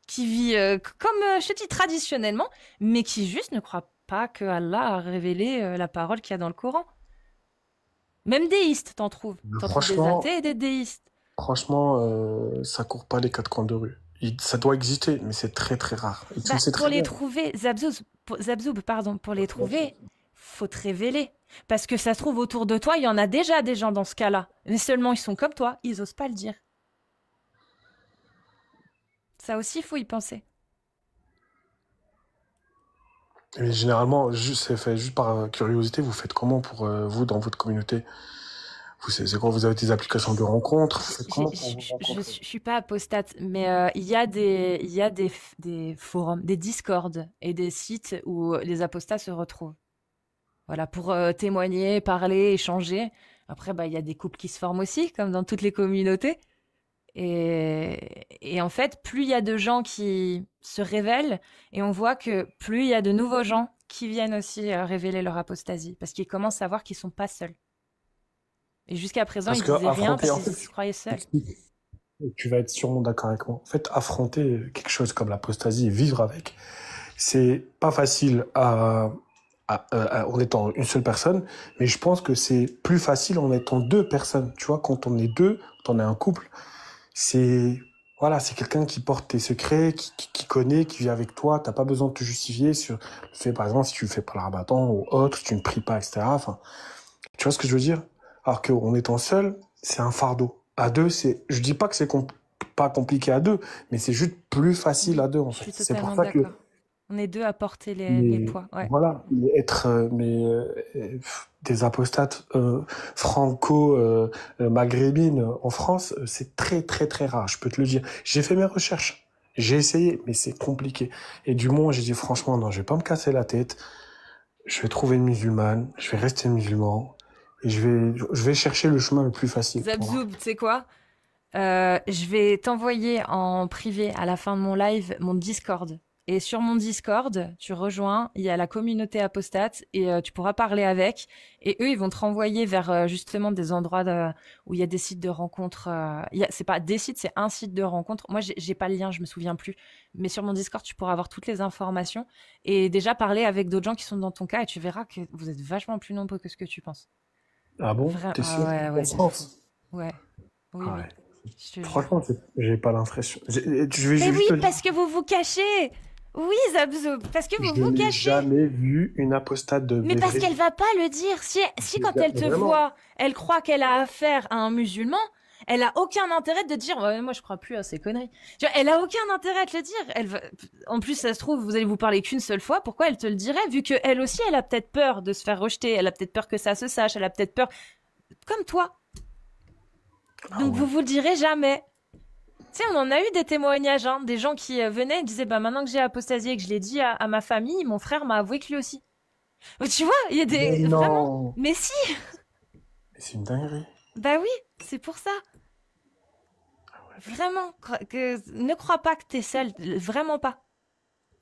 qui vit comme, je te dis, traditionnellement, mais qui juste ne croit pas que Allah a révélé la parole qu'il y a dans le Coran. Même déistes, t'en trouves. T'en trouves des Franchement, athées et des déistes. franchement, ça court pas les quatre coins de rue. Ça doit exister, mais c'est très très rare. Et tu Bah, le sais pour très les bien. trouver, Zabzoub, pardon, pour les trouver, faut te révéler. Parce que ça se trouve autour de toi, il y en a déjà des gens dans ce cas-là. Mais seulement ils sont comme toi, ils osent pas le dire. Ça aussi, faut y penser. Mais généralement, c'est fait juste par curiosité. Vous faites comment pour vous dans votre communauté? C'est quoi? Vous avez des applications de rencontres? Vous faites comment pour vous rencontrer? Je suis pas apostate, mais il y a des forums, des discords et des sites où les apostats se retrouvent. Voilà, pour témoigner, parler, échanger. Après, bah, il y a des couples qui se forment aussi, comme dans toutes les communautés. Et en fait, plus il y a de gens qui se révèlent, et on voit que plus il y a de nouveaux gens qui viennent aussi révéler leur apostasie, parce qu'ils commencent à voir qu'ils sont pas seuls. Et jusqu'à présent, Parce ils que disaient rien affronter, parce en qu'ils fait, se croyaient seuls. tu vas être sûrement d'accord avec moi. En fait, affronter quelque chose comme l'apostasie et vivre avec, c'est pas facile en étant une seule personne, mais je pense que c'est plus facile en étant deux personnes. Tu vois, quand on est deux, quand on est un couple, c'est voilà, c'est quelqu'un qui porte tes secrets, qui connaît, qui vit avec toi. T'as pas besoin de te justifier sur le fait, par exemple, si tu fais pas le ramadan ou autre, si tu ne pries pas, etc. Enfin, tu vois ce que je veux dire? Alors qu'en étant seul, c'est un fardeau. À deux, je dis pas que c'est pas compliqué à deux, mais c'est juste plus facile à Oui, deux, en je fait. suis C'est pour totalement ça que, d'accord. On est deux à porter les mais poids. Ouais. voilà, mais être des apostates franco-maghrébines en France, c'est très très très rare, je peux te le dire. J'ai fait mes recherches, j'ai essayé, mais c'est compliqué. Et du moment, j'ai dit franchement, non, je vais pas me casser la tête, je vais trouver une musulmane, je vais rester musulman, et je vais chercher le chemin le plus facile. Voilà. Zabzoub, tu sais quoi? Je vais t'envoyer en privé à la fin de mon live mon Discord. Et sur mon Discord, tu rejoins, il y a la communauté apostate et tu pourras parler avec. Et eux, ils vont te renvoyer vers justement des endroits où il y a des sites de rencontres. C'est pas des sites, c'est un site de rencontre. Moi, j'ai pas le lien, je me souviens plus. Mais sur mon Discord, tu pourras avoir toutes les informations et déjà parler avec d'autres gens qui sont dans ton cas et tu verras que vous êtes vachement plus nombreux que ce que tu penses. Ah bon? Vraiment, T'es ah sûr? ouais, En ouais, de fou. France? Ouais, oui, Ah oui, ouais. je te jure. Franchement, j'ai pas l'impression. Je vais Mais oui, juste te dire, parce que vous vous cachez. Oui, Zabzoub, parce que vous je vous n'ai cachez. jamais vu une apostate de Mais parce Bévry. qu'elle va pas le dire. Si quand elle te Vraiment. voit, elle croit qu'elle a affaire à un musulman, elle a aucun intérêt de dire ouais, moi je crois plus à ces conneries. Tu vois, elle a aucun intérêt à te le dire. En plus, ça se trouve, vous allez vous parler qu'une seule fois. Pourquoi elle te le dirait vu que elle aussi, elle a peut-être peur de se faire rejeter. Elle a peut-être peur que ça se sache. Elle a peut-être peur, comme toi. Ah Donc vous ouais. vous le direz jamais. Tu sais, on en a eu des témoignages, hein, des gens qui venaient et disaient bah maintenant que j'ai apostasié et que je l'ai dit à ma famille, mon frère m'a avoué que lui aussi. Tu vois, il y a Mais des vraiment. non. Mais si, Mais c'est une dinguerie. bah oui, c'est pour ça. Vraiment, ne crois pas que t'es seul, vraiment pas.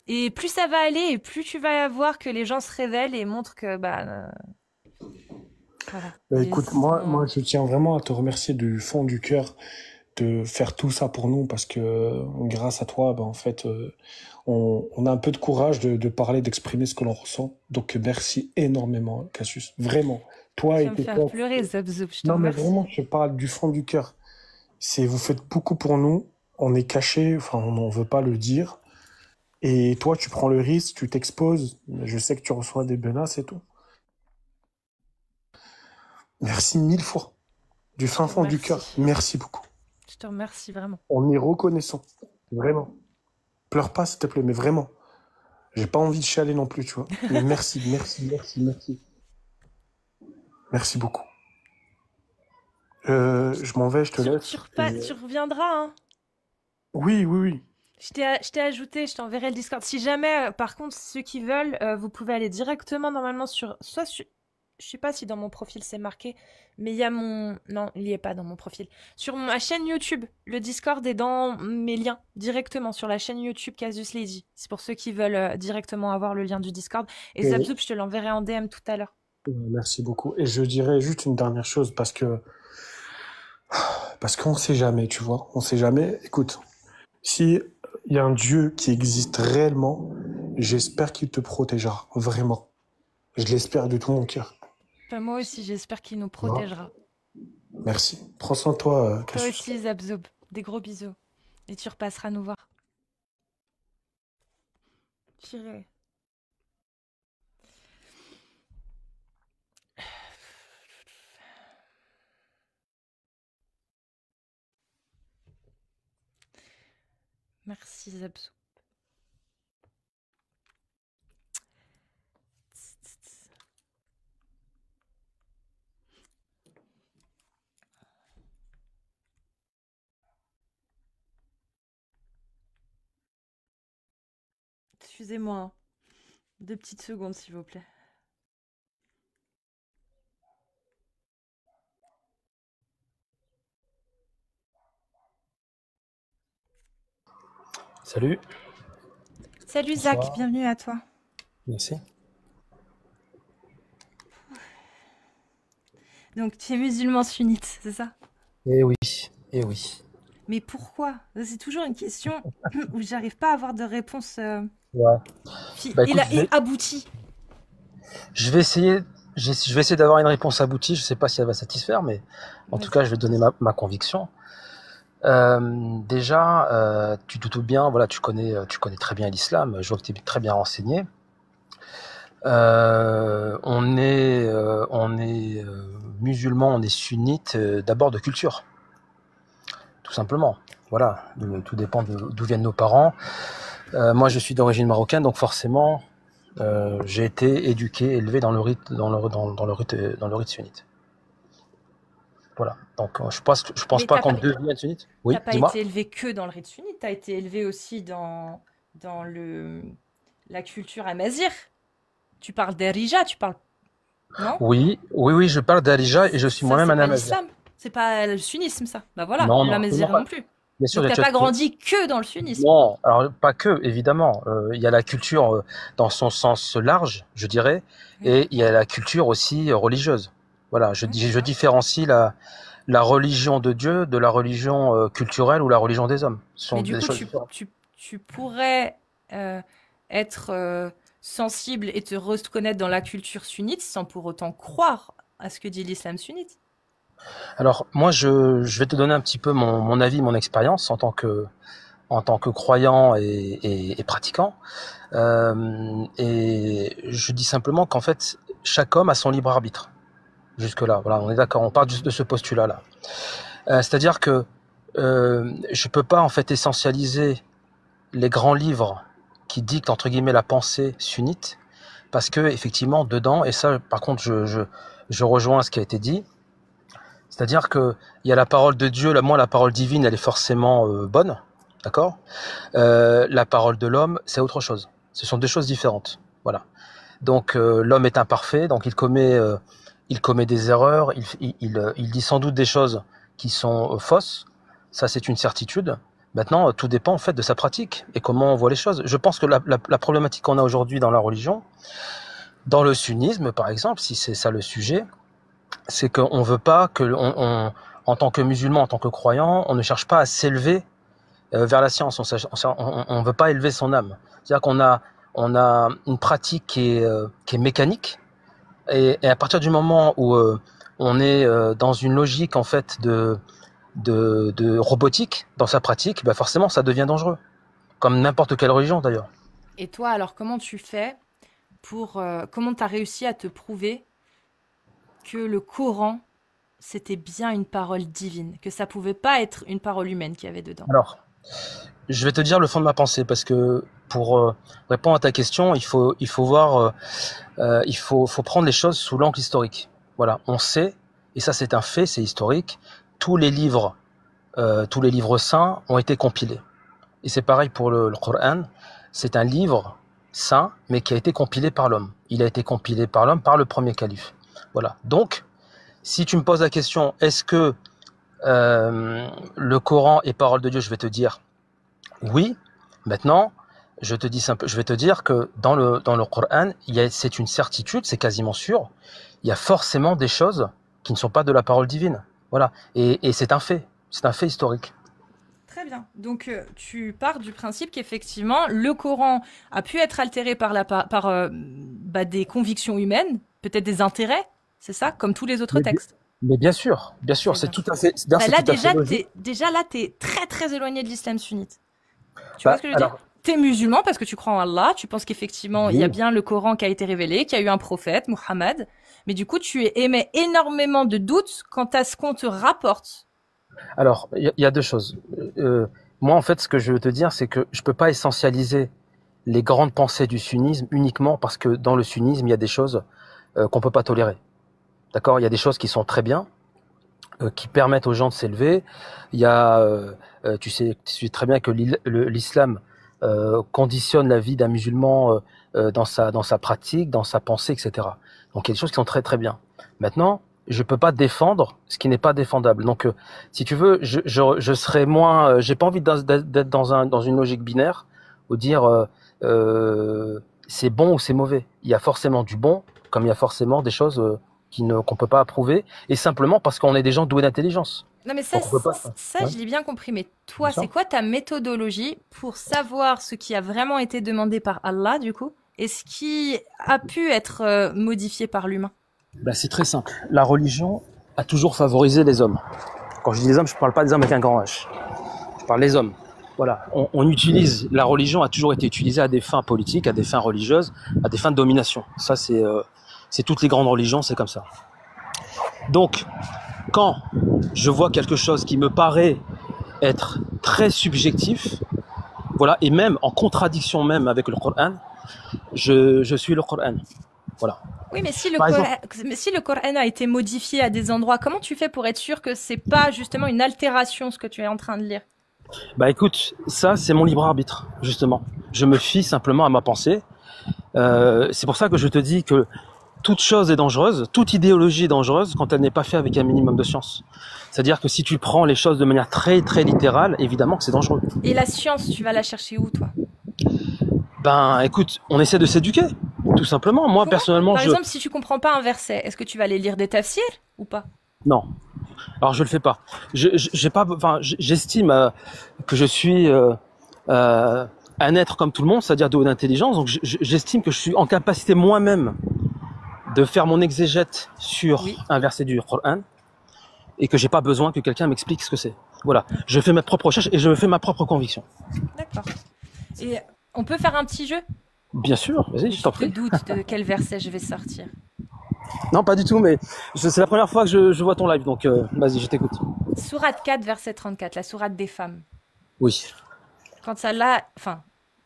Et plus ça va aller, et plus tu vas voir que les gens se révèlent et montrent que voilà, Bah, écoute, moi, je tiens vraiment à te remercier du fond du cœur de faire tout ça pour nous parce que grâce à toi, bah, en fait, on a un peu de courage de parler, d'exprimer ce que l'on ressent. Donc, merci énormément, Cassius. Vraiment. Toi tu et vas me tes faire potes. pleurer, Zobzoub, je te Non, mais vraiment, remercie. je parle du fond du cœur. Vous faites beaucoup pour nous. On est caché, enfin, on n'en veut pas le dire. Et toi, tu prends le risque, tu t'exposes. Je sais que tu reçois des menaces et tout. Merci mille fois. Du Je fin te fond du cœur. remercie. Merci beaucoup. Je te remercie vraiment. On est reconnaissant. Vraiment. Pleure pas, s'il te plaît, mais vraiment. J'ai pas envie de chialer non plus, tu vois. Mais merci, merci, merci, merci. Merci beaucoup. Je m'en vais, je te laisse. Tu reviendras, hein. Oui, oui, oui. Je t'ai ajouté, je t'enverrai le Discord. Si jamais, par contre, ceux qui veulent, vous pouvez aller directement normalement je sais pas si dans mon profil c'est marqué, mais il y a mon, non, il y est pas dans mon profil. Sur ma chaîne YouTube, le Discord est dans mes liens directement sur la chaîne YouTube Casus Lady. C'est pour ceux qui veulent directement avoir le lien du Discord. Et Et, Zabzoub, je te l'enverrai en DM tout à l'heure. merci beaucoup. Et je dirais juste une dernière chose parce qu'on sait jamais, tu vois. On sait jamais. Écoute, si il y a un Dieu qui existe réellement, j'espère qu'il te protégera. Vraiment. Je l'espère de tout mon cœur. Enfin, moi aussi, j'espère qu'il nous Tu vois. protégera. Merci. Prends soin de toi, Toi Cassius. aussi, Zabzoub. Des gros bisous. Et tu repasseras nous voir. J'irai. Merci, Zabzoub. Excusez-moi, hein. 2 petites secondes, s'il vous plaît. Salut, Salut Zach, bonsoir, bienvenue à toi. merci. Donc tu es musulman sunnite, c'est ça? Eh oui, eh oui. Mais pourquoi? C'est toujours une question où j'arrive pas à avoir de réponse Ouais. Bah écoute, et aboutie. je vais essayer, je vais essayer d'avoir une réponse aboutie. Je sais pas si elle va satisfaire, mais en tout Vas-y. cas, je vais donner ma conviction. Déjà, tu te doutes bien, voilà, tu connais très bien l'islam. Je vois que tu es très bien renseigné. On est musulman, on est sunnite d'abord de culture, tout simplement. voilà, tout dépend d'où viennent nos parents. Moi, je suis d'origine marocaine, donc forcément, j'ai été éduqué, élevé dans le rite sunnite. Voilà. Donc, je pense Mais pas qu'on devienne sunnite. Oui, t'as pas dis-moi. été élevé que dans le rite sunnite, tu as été élevé aussi dans la culture amazigh. Tu parles d'Arija, tu parles. Non? Oui, je parle d'Arija et je suis Ça, moi-même c'est un pas amazigh. l'islam. C'est pas le sunnisme, ça. Bah voilà, Non, l'amazigh absolument pas. non plus. Bien sûr, Donc il y a t'as pas quelque chose. grandi que dans le sunnisme. Non, alors pas que, évidemment. Il y a la culture dans son sens large, je dirais, Oui. et il y a la culture aussi religieuse. Voilà, je Oui, c'est ça. différencie la religion de Dieu de la religion culturelle ou la religion des hommes. Ce sont Mais du des coup, choses différentes. tu pourrais être sensible et te reconnaître dans la culture sunnite sans pour autant croire à ce que dit l'islam sunnite. Alors moi, je vais te donner un petit peu mon avis, mon expérience en tant que croyant et pratiquant. Et je dis simplement qu'en fait, chaque homme a son libre arbitre. Jusque-là, voilà, on est d'accord, on part de ce postulat-là. C'est-à-dire que je peux pas en fait essentialiser les grands livres qui dictent entre guillemets la pensée sunnite, parce que effectivement dedans, et ça par contre je rejoins ce qui a été dit, c'est-à-dire que il y a la parole de Dieu, la parole divine, elle est forcément bonne, d'accord. La parole de l'homme, c'est autre chose. Ce sont deux choses différentes, voilà. Donc l'homme est imparfait, donc il commet des erreurs, il dit sans doute des choses qui sont fausses, ça c'est une certitude. Maintenant, tout dépend en fait de sa pratique et comment on voit les choses. Je pense que la problématique qu'on a aujourd'hui dans la religion, dans le sunnisme par exemple, si c'est ça le sujet, c'est qu'on veut pas en tant que musulman, en tant que croyant, on ne cherche pas à s'élever vers la science. On veut pas élever son âme. C'est-à-dire qu'on a une pratique qui est mécanique. Et à partir du moment où on est dans une logique en fait de robotique dans sa pratique, bah forcément ça devient dangereux, comme n'importe quelle religion d'ailleurs. Et toi, alors, comment tu fais comment tu as réussi à te prouver que le Coran, c'était bien une parole divine, que ça pouvait pas être une parole humaine qu'il y avait dedans? Alors, je vais te dire le fond de ma pensée parce que pour répondre à ta question, il faut voir, il faut prendre les choses sous l'angle historique. Voilà, on sait, et ça c'est un fait, c'est historique. Tous les livres saints ont été compilés. Et c'est pareil pour le Coran. C'est un livre saint, mais qui a été compilé par l'homme. Il a été compilé par l'homme, par le premier calife. Voilà. Donc, si tu me poses la question, est-ce que le Coran est parole de Dieu, je vais te dire oui. Maintenant, je vais te dire que dans le Coran, c'est une certitude, c'est quasiment sûr. Il y a forcément des choses qui ne sont pas de la parole divine. Voilà. Et c'est un fait historique. Très bien. Donc, tu pars du principe qu'effectivement, le Coran a pu être altéré par des convictions humaines, peut-être des intérêts, c'est ça, comme tous les autres textes. Mais bien sûr, Très c'est bien. tout à fait. Bah, là, C'est tout à fait logique. déjà, là, t'es très, très éloigné de l'islam sunnite. Tu vois ce que je veux dire? Alors, T'es musulman parce que tu crois en Allah, tu penses qu'effectivement, il y a oui. bien le Coran qui a été révélé, qu'il y a eu un prophète, Muhammad, mais du coup, tu émets énormément de doutes quant à ce qu'on te rapporte. Alors, il y a deux choses. Moi, en fait, ce que je veux te dire, c'est que je peux pas essentialiser les grandes pensées du sunnisme uniquement parce que dans le sunnisme, il y a des choses qu'on peut pas tolérer. D'accord? Il y a des choses qui sont très bien, qui permettent aux gens de s'élever. Il y a, tu sais très bien que l'islam conditionne la vie d'un musulman dans sa pratique, dans sa pensée, etc. Donc il y a des choses qui sont très très bien. Maintenant, je peux pas défendre ce qui n'est pas défendable. Donc, si tu veux, je serais moins. J'ai pas envie d'être dans une logique binaire ou dire c'est bon ou c'est mauvais. Il y a forcément du bon, comme il y a forcément des choses qu'on peut pas approuver, et simplement parce qu'on est des gens doués d'intelligence. Non, mais ça, Donc, on peut pas. Ouais. je l'ai bien compris. Mais toi, Bien sûr. c'est quoi ta méthodologie pour savoir ce qui a vraiment été demandé par Allah, du coup, et ce qui a pu être modifié par l'humain? Ben, c'est très simple. La religion a toujours favorisé les hommes. Quand je dis les hommes, je ne parle pas des hommes avec un grand H. Je parle des hommes. Voilà. On utilise, la religion a toujours été utilisée à des fins politiques, à des fins religieuses, à des fins de domination. Ça, c'est toutes les grandes religions, c'est comme ça. Donc, quand je vois quelque chose qui me paraît être très subjectif, voilà, et même en contradiction même avec le Coran, je suis le Coran, voilà. Oui, mais Par exemple, si le Coran a été modifié à des endroits, comment tu fais pour être sûr que c'est pas justement une altération ce que tu es en train de lire? bah écoute, ça c'est mon libre arbitre, justement. Je me fie simplement à ma pensée. C'est pour ça que je te dis que toute chose est dangereuse, toute idéologie est dangereuse quand elle n'est pas faite avec un minimum de science. C'est-à-dire que si tu prends les choses de manière très très littérale, évidemment que c'est dangereux. Et la science, tu vas la chercher où, toi? Ben écoute, on essaie de s'éduquer, tout simplement. Moi Comment? personnellement, Par exemple, si tu comprends pas un verset, est-ce que tu vas aller lire des tafsirs ou pas? non. Alors je le fais pas. J'ai pas, enfin, j'estime que je suis un être comme tout le monde, c'est-à-dire doué d'intelligence. Donc j'estime que je suis en capacité moi-même de faire mon exégète sur Oui. un verset du Coran et que j'ai pas besoin que quelqu'un m'explique ce que c'est. Voilà, je fais mes propres recherches et je fais ma propre conviction. D'accord. Et on peut faire un petit jeu? Bien sûr, vas-y, je t'en Je prie. doute de quel verset je vais sortir. Non, pas du tout, mais c'est la première fois que je vois ton live, donc vas-y, je t'écoute. Sourate 4, verset 34, la sourate des femmes. Oui. Quand ça là, enfin,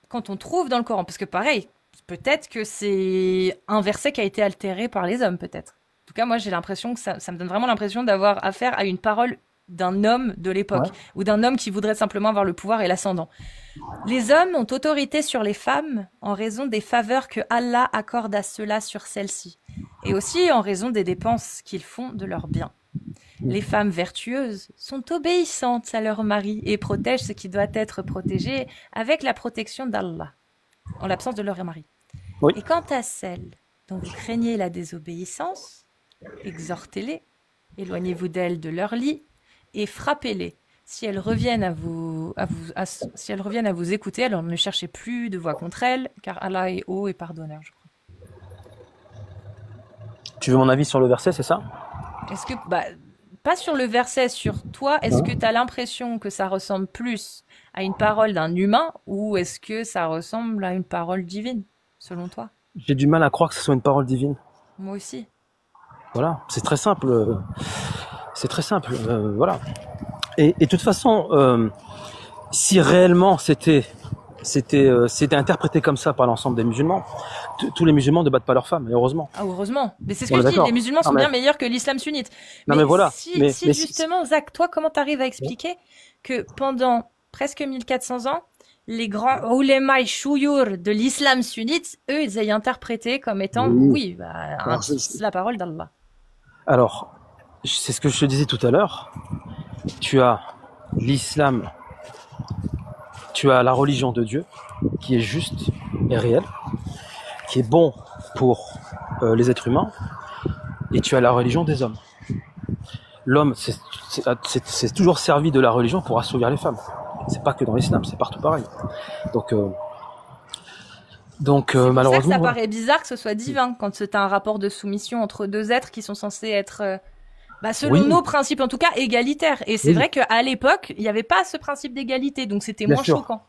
quand on trouve dans le Coran, parce que pareil, peut-être que c'est un verset qui a été altéré par les hommes, peut-être. En tout cas, moi, j'ai l'impression que ça me donne vraiment l'impression d'avoir affaire à une parole d'un homme de l'époque, Ouais. ou d'un homme qui voudrait simplement avoir le pouvoir et l'ascendant. Les hommes ont autorité sur les femmes en raison des faveurs que Allah accorde à ceux-là sur celles-ci, et aussi en raison des dépenses qu'ils font de leurs biens. Les femmes vertueuses sont obéissantes à leur mari et protègent ce qui doit être protégé avec la protection d'Allah, en l'absence de leur mari. Oui. Et quant à celles dont vous craignez la désobéissance, exhortez-les, éloignez-vous d'elles de leur lit et frappez-les. Si elles reviennent si elles reviennent à vous écouter, alors ne cherchez plus de voix contre elles, car Allah est haut et pardonneur, je crois. Tu veux mon avis sur le verset, c'est ça? Est-ce que, pas sur le verset, sur toi, est-ce que tu as l'impression que ça ressemble plus à une parole d'un humain ou est-ce que ça ressemble à une parole divine, selon toi? J'ai du mal à croire que ce soit une parole divine. Moi aussi. Voilà, c'est très simple. C'est très simple. Voilà. Et de toute façon, si réellement c'était interprété comme ça par l'ensemble des musulmans, tous les musulmans ne battent pas leurs femmes, et heureusement. Ah, heureusement. Mais c'est ce On que est je dis, d'accord. les musulmans sont Non, mais- bien meilleurs que l'islam sunnite. Non, mais voilà. Si Mais justement, Zach, toi, comment t'arrives à expliquer que pendant presque 1400 ans, les grands oulémas chouyour de l'islam sunnite, eux, ils aient interprété comme étant, Oui. c'est la parole d'Allah. Alors, c'est ce que je te disais tout à l'heure. Tu as l'islam, tu as la religion de Dieu, qui est juste et réelle, qui est bon pour les êtres humains, et tu as la religion des hommes. L'homme c'est toujours servi de la religion pour assouvir les femmes. C'est pas que dans l'islam, c'est partout pareil. Donc C'est malheureusement, pour ça que ça voilà. paraît bizarre que ce soit divin quand c'est un rapport de soumission entre deux êtres qui sont censés être, selon Oui. nos principes en tout cas, égalitaires. Et c'est Oui. vrai qu'à l'époque, il n'y avait pas ce principe d'égalité, donc c'était Bien moins sûr. choquant.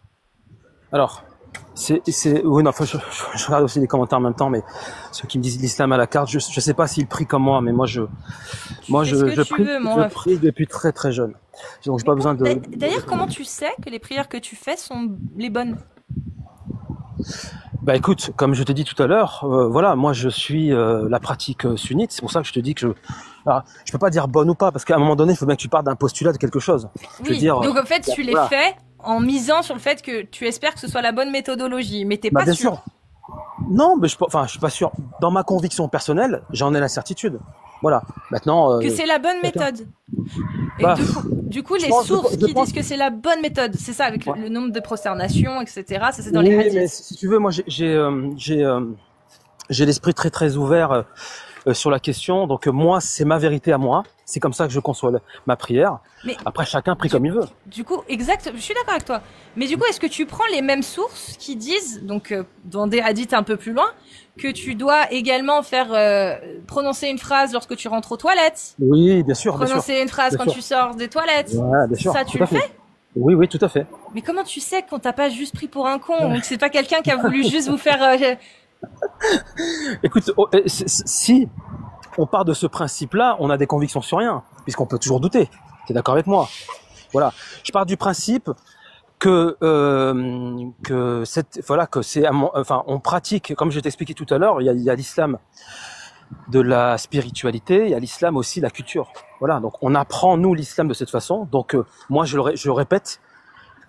Alors, oui, non, je regarde aussi les commentaires en même temps, mais ceux qui me disent l'islam à la carte, je sais pas s'ils prient comme moi, mais moi je fais ce que tu prie, veux, mon je ref. prie depuis très très jeune. Donc j'ai pas besoin de. D'ailleurs, comment tu sais que les prières que tu fais sont les bonnes? Bah écoute, comme je te dis tout à l'heure, voilà, moi je suis la pratique sunnite, c'est pour ça que je te dis que alors, je peux pas dire bonne ou pas, parce qu'à un moment donné, il faut bien que tu partes d'un postulat de quelque chose. Je veux Oui, dire, donc en fait, tu les voilà. fais en misant sur le fait que tu espères que ce soit la bonne méthodologie, mais t'es Bah, pas bien sûr. sûr. Non, mais je suis pas sûr. Dans ma conviction personnelle, j'en ai la certitude. Voilà. Maintenant. Que c'est la bonne d'accord. méthode. Et Bah, du coup, les pense- sources je qui pense- disent que c'est la bonne méthode, c'est ça, avec Ouais. le nombre de prosternations, etc. Ça, c'est dans oui, les mais hadiths. si tu veux, moi j'ai l'esprit très très ouvert sur la question. Donc moi, c'est ma vérité à moi. C'est comme ça que je conçois ma prière. Mais- Après, chacun prie comme il veut. Du coup, exact, je suis d'accord avec toi. Mais du coup, est-ce que tu prends les mêmes sources qui disent, donc dans des hadiths un peu plus loin, que tu dois également faire prononcer une phrase lorsque tu rentres aux toilettes, Oui, bien sûr, bien sûr. prononcer une phrase Bien quand sûr. tu sors des toilettes? Ouais, bien sûr. Ça, tu tout à le fait. Oui, oui, tout à fait. Mais comment tu sais qu'on t'a pas juste pris pour un con, ou que c'est pas quelqu'un qui a voulu juste vous faire... Écoute, si on part de ce principe-là, on a des convictions sur rien, puisqu'on peut toujours douter. T'es d'accord avec moi? Voilà, je pars du principe que c'est enfin on pratique, comme je t'expliquais tout à l'heure, il y a l'islam de la spiritualité, il y a l'islam aussi la culture. Voilà, donc on apprend nous l'islam de cette façon. Donc moi je répète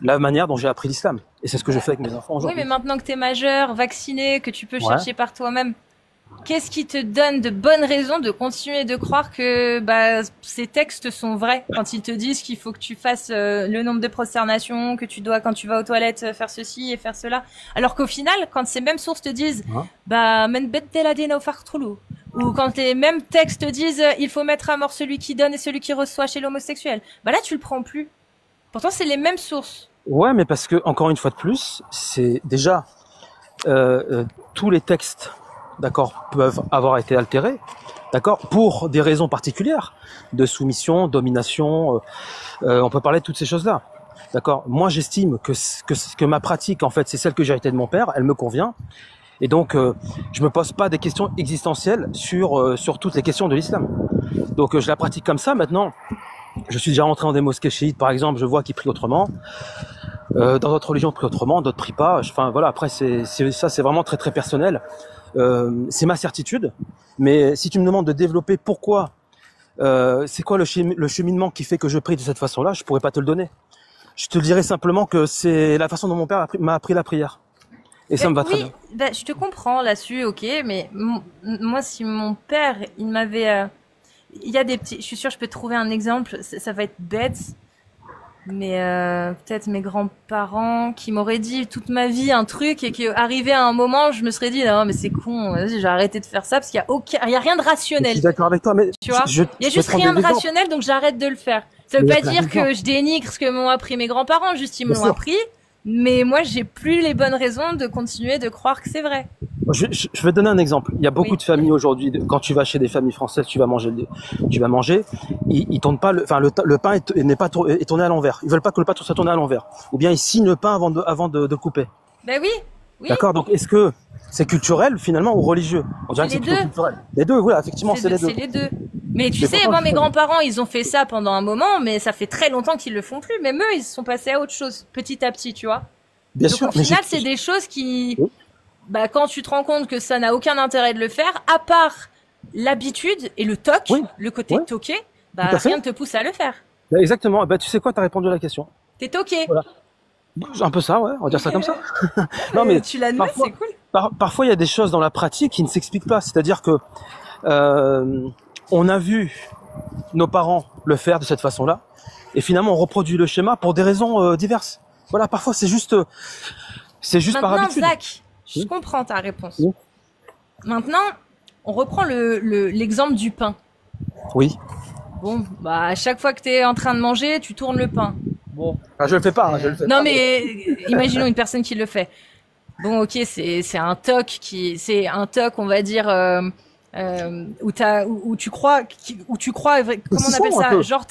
la manière dont j'ai appris l'islam, et c'est ce que je fais avec mes enfants aujourd'hui. Oui, mais maintenant que tu es majeur, vacciné, que tu peux chercher par toi-même, qu'est-ce qui te donne de bonnes raisons de continuer de croire que ces textes sont vrais quand ils te disent qu'il faut que tu fasses le nombre de prosternations, que tu dois, quand tu vas aux toilettes, faire ceci et faire cela, alors qu'au final, quand ces mêmes sources te disent men beddel adina ou fartroulou, ou quand les mêmes textes te disent il faut mettre à mort celui qui donne et celui qui reçoit chez l'homosexuel, là tu le prends plus. Pourtant c'est les mêmes sources. Ouais, mais parce que encore une fois de plus, c'est déjà tous les textes, d'accord, peuvent avoir été altérés, d'accord, pour des raisons particulières de soumission, domination. On peut parler de toutes ces choses-là, d'accord. Moi, j'estime que ma pratique, en fait, c'est celle que j'ai héritée de mon père. Elle me convient, et donc je me pose pas des questions existentielles sur toutes les questions de l'islam. Donc je la pratique comme ça. Maintenant, je suis déjà rentré dans des mosquées chiites, par exemple, je vois qu'ils prient autrement. Dans d'autres religions, prient autrement, d'autres prient pas. Enfin voilà, après c'est vraiment très très personnel. C'est ma certitude. Mais si tu me demandes de développer pourquoi, c'est quoi le cheminement qui fait que je prie de cette façon-là, je pourrais pas te le donner. Je te dirais simplement que c'est la façon dont mon père m'a appris la prière. Et ça me va très bien. Je te comprends là-dessus, ok, mais moi si mon père, il m'avait... il y a des petits... Je suis sûre que je peux trouver un exemple, ça va être bête, mais peut-être mes grands-parents qui m'auraient dit toute ma vie un truc et qu'arrivé à un moment, je me serais dit non mais c'est con, vas-y, j'ai arrêté de faire ça parce qu'il y a rien de rationnel. Je suis d'accord avec toi, mais tu vois, il y a juste rien de rationnel, donc j'arrête de le faire. Ça veut pas dire que je dénigre ce que m'ont appris mes grands-parents, juste ils me l'ont appris. Mais moi, j'ai plus les bonnes raisons de continuer de croire que c'est vrai. Je vais te donner un exemple. Il y a beaucoup de familles aujourd'hui. Quand tu vas chez des familles françaises, tu vas manger. Ils tournent pas. Le pain est tourné à l'envers. Ils veulent pas que le pain soit tourné à l'envers. Ou bien ils signent le pain avant de couper. Ben oui. D'accord. Donc est-ce que c'est culturel finalement ou religieux? On dirait que c'est plutôt culturel. Les deux, voilà, effectivement, c'est les deux. C'est les deux. Mais tu sais, moi, mes grands-parents, ils ont fait ça pendant un moment, mais ça fait très longtemps qu'ils le font plus. Même eux, ils sont passés à autre chose, petit à petit, tu vois. Bien donc, sûr. Au final, c'est des choses qui, quand tu te rends compte que ça n'a aucun intérêt de le faire, à part l'habitude et le toc, le côté toqué, rien ne te pousse à le faire. Exactement. Tu sais quoi, t'as répondu à la question. T'es toqué. Voilà. Un peu ça, ouais. On va dire ça comme ça. Non, mais tu l'admets, c'est cool. Parfois, il y a des choses dans la pratique qui ne s'expliquent pas. C'est-à-dire que on a vu nos parents le faire de cette façon-là, et finalement on reproduit le schéma pour des raisons diverses. Voilà, parfois c'est juste par habitude. Maintenant, Zach, je comprends ta réponse. Maintenant, on reprend l'exemple du pain. Oui. Bon, à chaque fois que tu es en train de manger, tu tournes le pain. Bon. Je le fais pas, je le fais pas. Non, mais imaginons une personne qui le fait. Bon, ok, c'est un toc on va dire, où tu crois, comment on appelle ça? Genre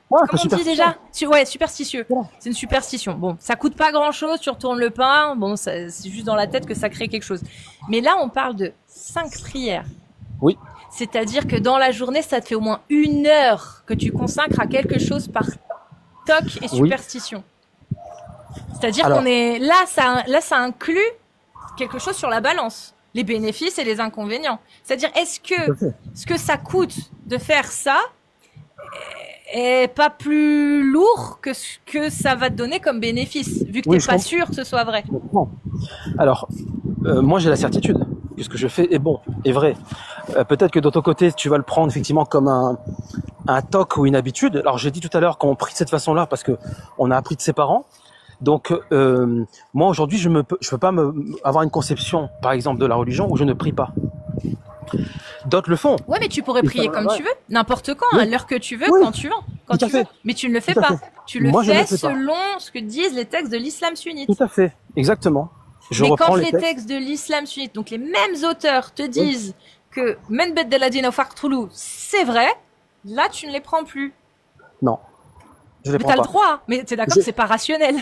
comment on dit déjà? Superstitieux. Ouais. C'est une superstition. Bon, ça coûte pas grand chose, tu retournes le pain. Bon, c'est juste dans la tête que ça crée quelque chose. Mais là, on parle de 5 prières. Oui. C'est-à-dire que dans la journée, ça te fait au moins 1 heure que tu consacres à quelque chose par toc et superstition. C'est-à-dire qu'on est là, ça inclut quelque chose sur la balance, les bénéfices et les inconvénients. C'est-à-dire, est-ce que ce que ça coûte de faire ça est pas plus lourd que ce que ça va te donner comme bénéfice, vu que t'es pas sûr que ce soit vrai? Alors, moi j'ai la certitude que ce que je fais est bon, est vrai. Peut-être que de ton côté, tu vas le prendre effectivement comme un toc ou une habitude. Alors j'ai dit tout à l'heure qu'on prie de cette façon-là parce que on a appris de ses parents. Donc moi aujourd'hui, je peux pas avoir une conception, par exemple, de la religion où je ne prie pas. D'autres le font. Ouais, mais tu pourrais prier comme tu veux, n'importe quand, à l'heure que tu veux, quand tu veux, Mais tu ne le fais pas. Tu le fais selon ce que disent les textes de l'islam sunnite. Tout à fait, exactement. Mais quand les textes de l'islam sunnite, donc les mêmes auteurs te disent que Men beddel adina ou fartroulou, c'est vrai, là tu ne les prends plus. Non, je les prends pas. Mais t'as le droit, mais t'es d'accord que c'est pas rationnel.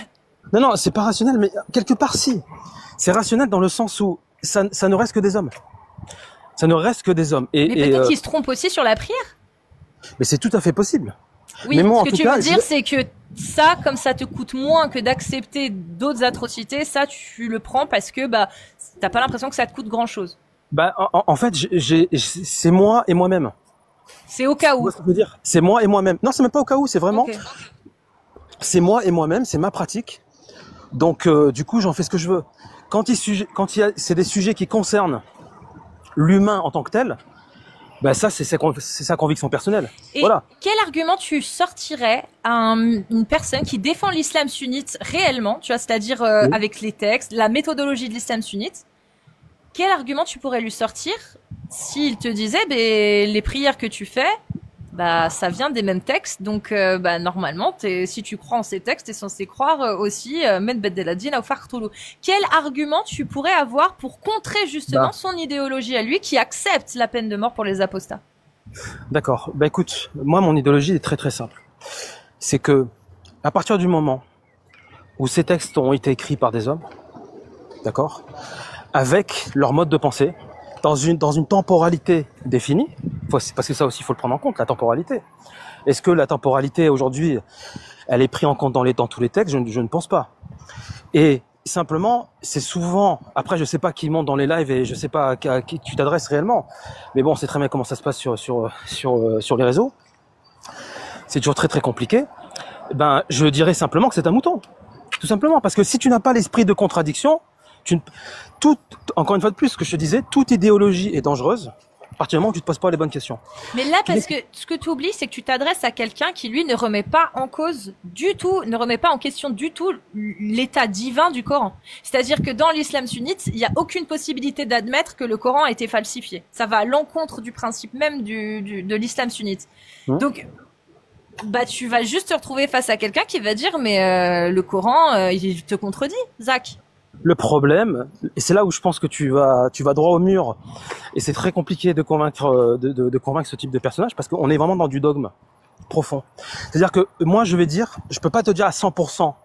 Non, c'est pas rationnel, mais quelque part si. C'est rationnel dans le sens où ça ne reste que des hommes. Ça ne reste que des hommes. Mais peut-être qu'ils se trompent aussi sur la prière. Mais c'est tout à fait possible. Oui, Mais moi, en ce que tout tu cas, veux dire, c'est que ça, comme ça te coûte moins que d'accepter d'autres atrocités, ça, tu le prends parce que bah, t'as pas l'impression que ça te coûte grand-chose. bah, en fait, c'est moi et moi-même. C'est au cas Tu où. vois ce que je veux dire? C'est moi et moi-même. Non, c'est même pas au cas où, c'est vraiment, Ok. c'est moi et moi-même, c'est ma pratique. Donc, du coup, j'en fais ce que je veux. C'est des sujets qui concernent l'humain en tant que tel, bah ça, c'est sa conviction personnelle. Et Voilà. quel argument tu sortirais à une personne qui défend l'islam sunnite réellement, tu vois, c'est-à-dire Oui. avec les textes, la méthodologie de l'islam sunnite, quel argument tu pourrais lui sortir s'il te disait, ben, les prières que tu fais, bah, ça vient des mêmes textes, donc bah, normalement, si tu crois en ces textes, t'es censé croire aussi Men Beddeladine ou Fartoulou. Quel argument tu pourrais avoir pour contrer justement Bah, son idéologie à lui qui accepte la peine de mort pour les apostats? d'accord. Bah écoute, moi, mon idéologie est très très simple. C'est que, à partir du moment où ces textes ont été écrits par des hommes, d'accord, avec leur mode de pensée, dans une temporalité définie, parce que ça aussi, il faut le prendre en compte, la temporalité. Est-ce que la temporalité, aujourd'hui, elle est prise en compte dans tous les textes? Je ne pense pas. Et simplement, c'est souvent, après, je sais pas qui monte dans les lives et je sais pas à qui tu t'adresses réellement, mais bon, c'est très bien comment ça se passe sur les réseaux. C'est toujours très très compliqué. Ben, je dirais simplement que c'est un mouton. Tout simplement. Parce que si tu n'as pas l'esprit de contradiction, tu ne- tout, encore une fois de plus, ce que je te disais, toute idéologie est dangereuse à partir du moment où tu te poses pas les bonnes questions. Mais là, parce que ce que tu oublies, c'est que tu t'adresses à quelqu'un qui, lui, ne remet pas en cause du tout, ne remet pas en question du tout l'état divin du Coran. C'est-à-dire que dans l'islam sunnite, il n'y a aucune possibilité d'admettre que le Coran a été falsifié. Ça va à l'encontre du principe même de l'islam sunnite. Donc, bah, tu vas juste te retrouver face à quelqu'un qui va dire, mais le Coran, il te contredit, Zach. Le problème, et c'est là où je pense que tu vas droit au mur, et c'est très compliqué de convaincre, de convaincre ce type de personnage, parce qu'on est vraiment dans du dogme profond. C'est-à-dire que moi, je vais dire, je peux pas te dire à 100%,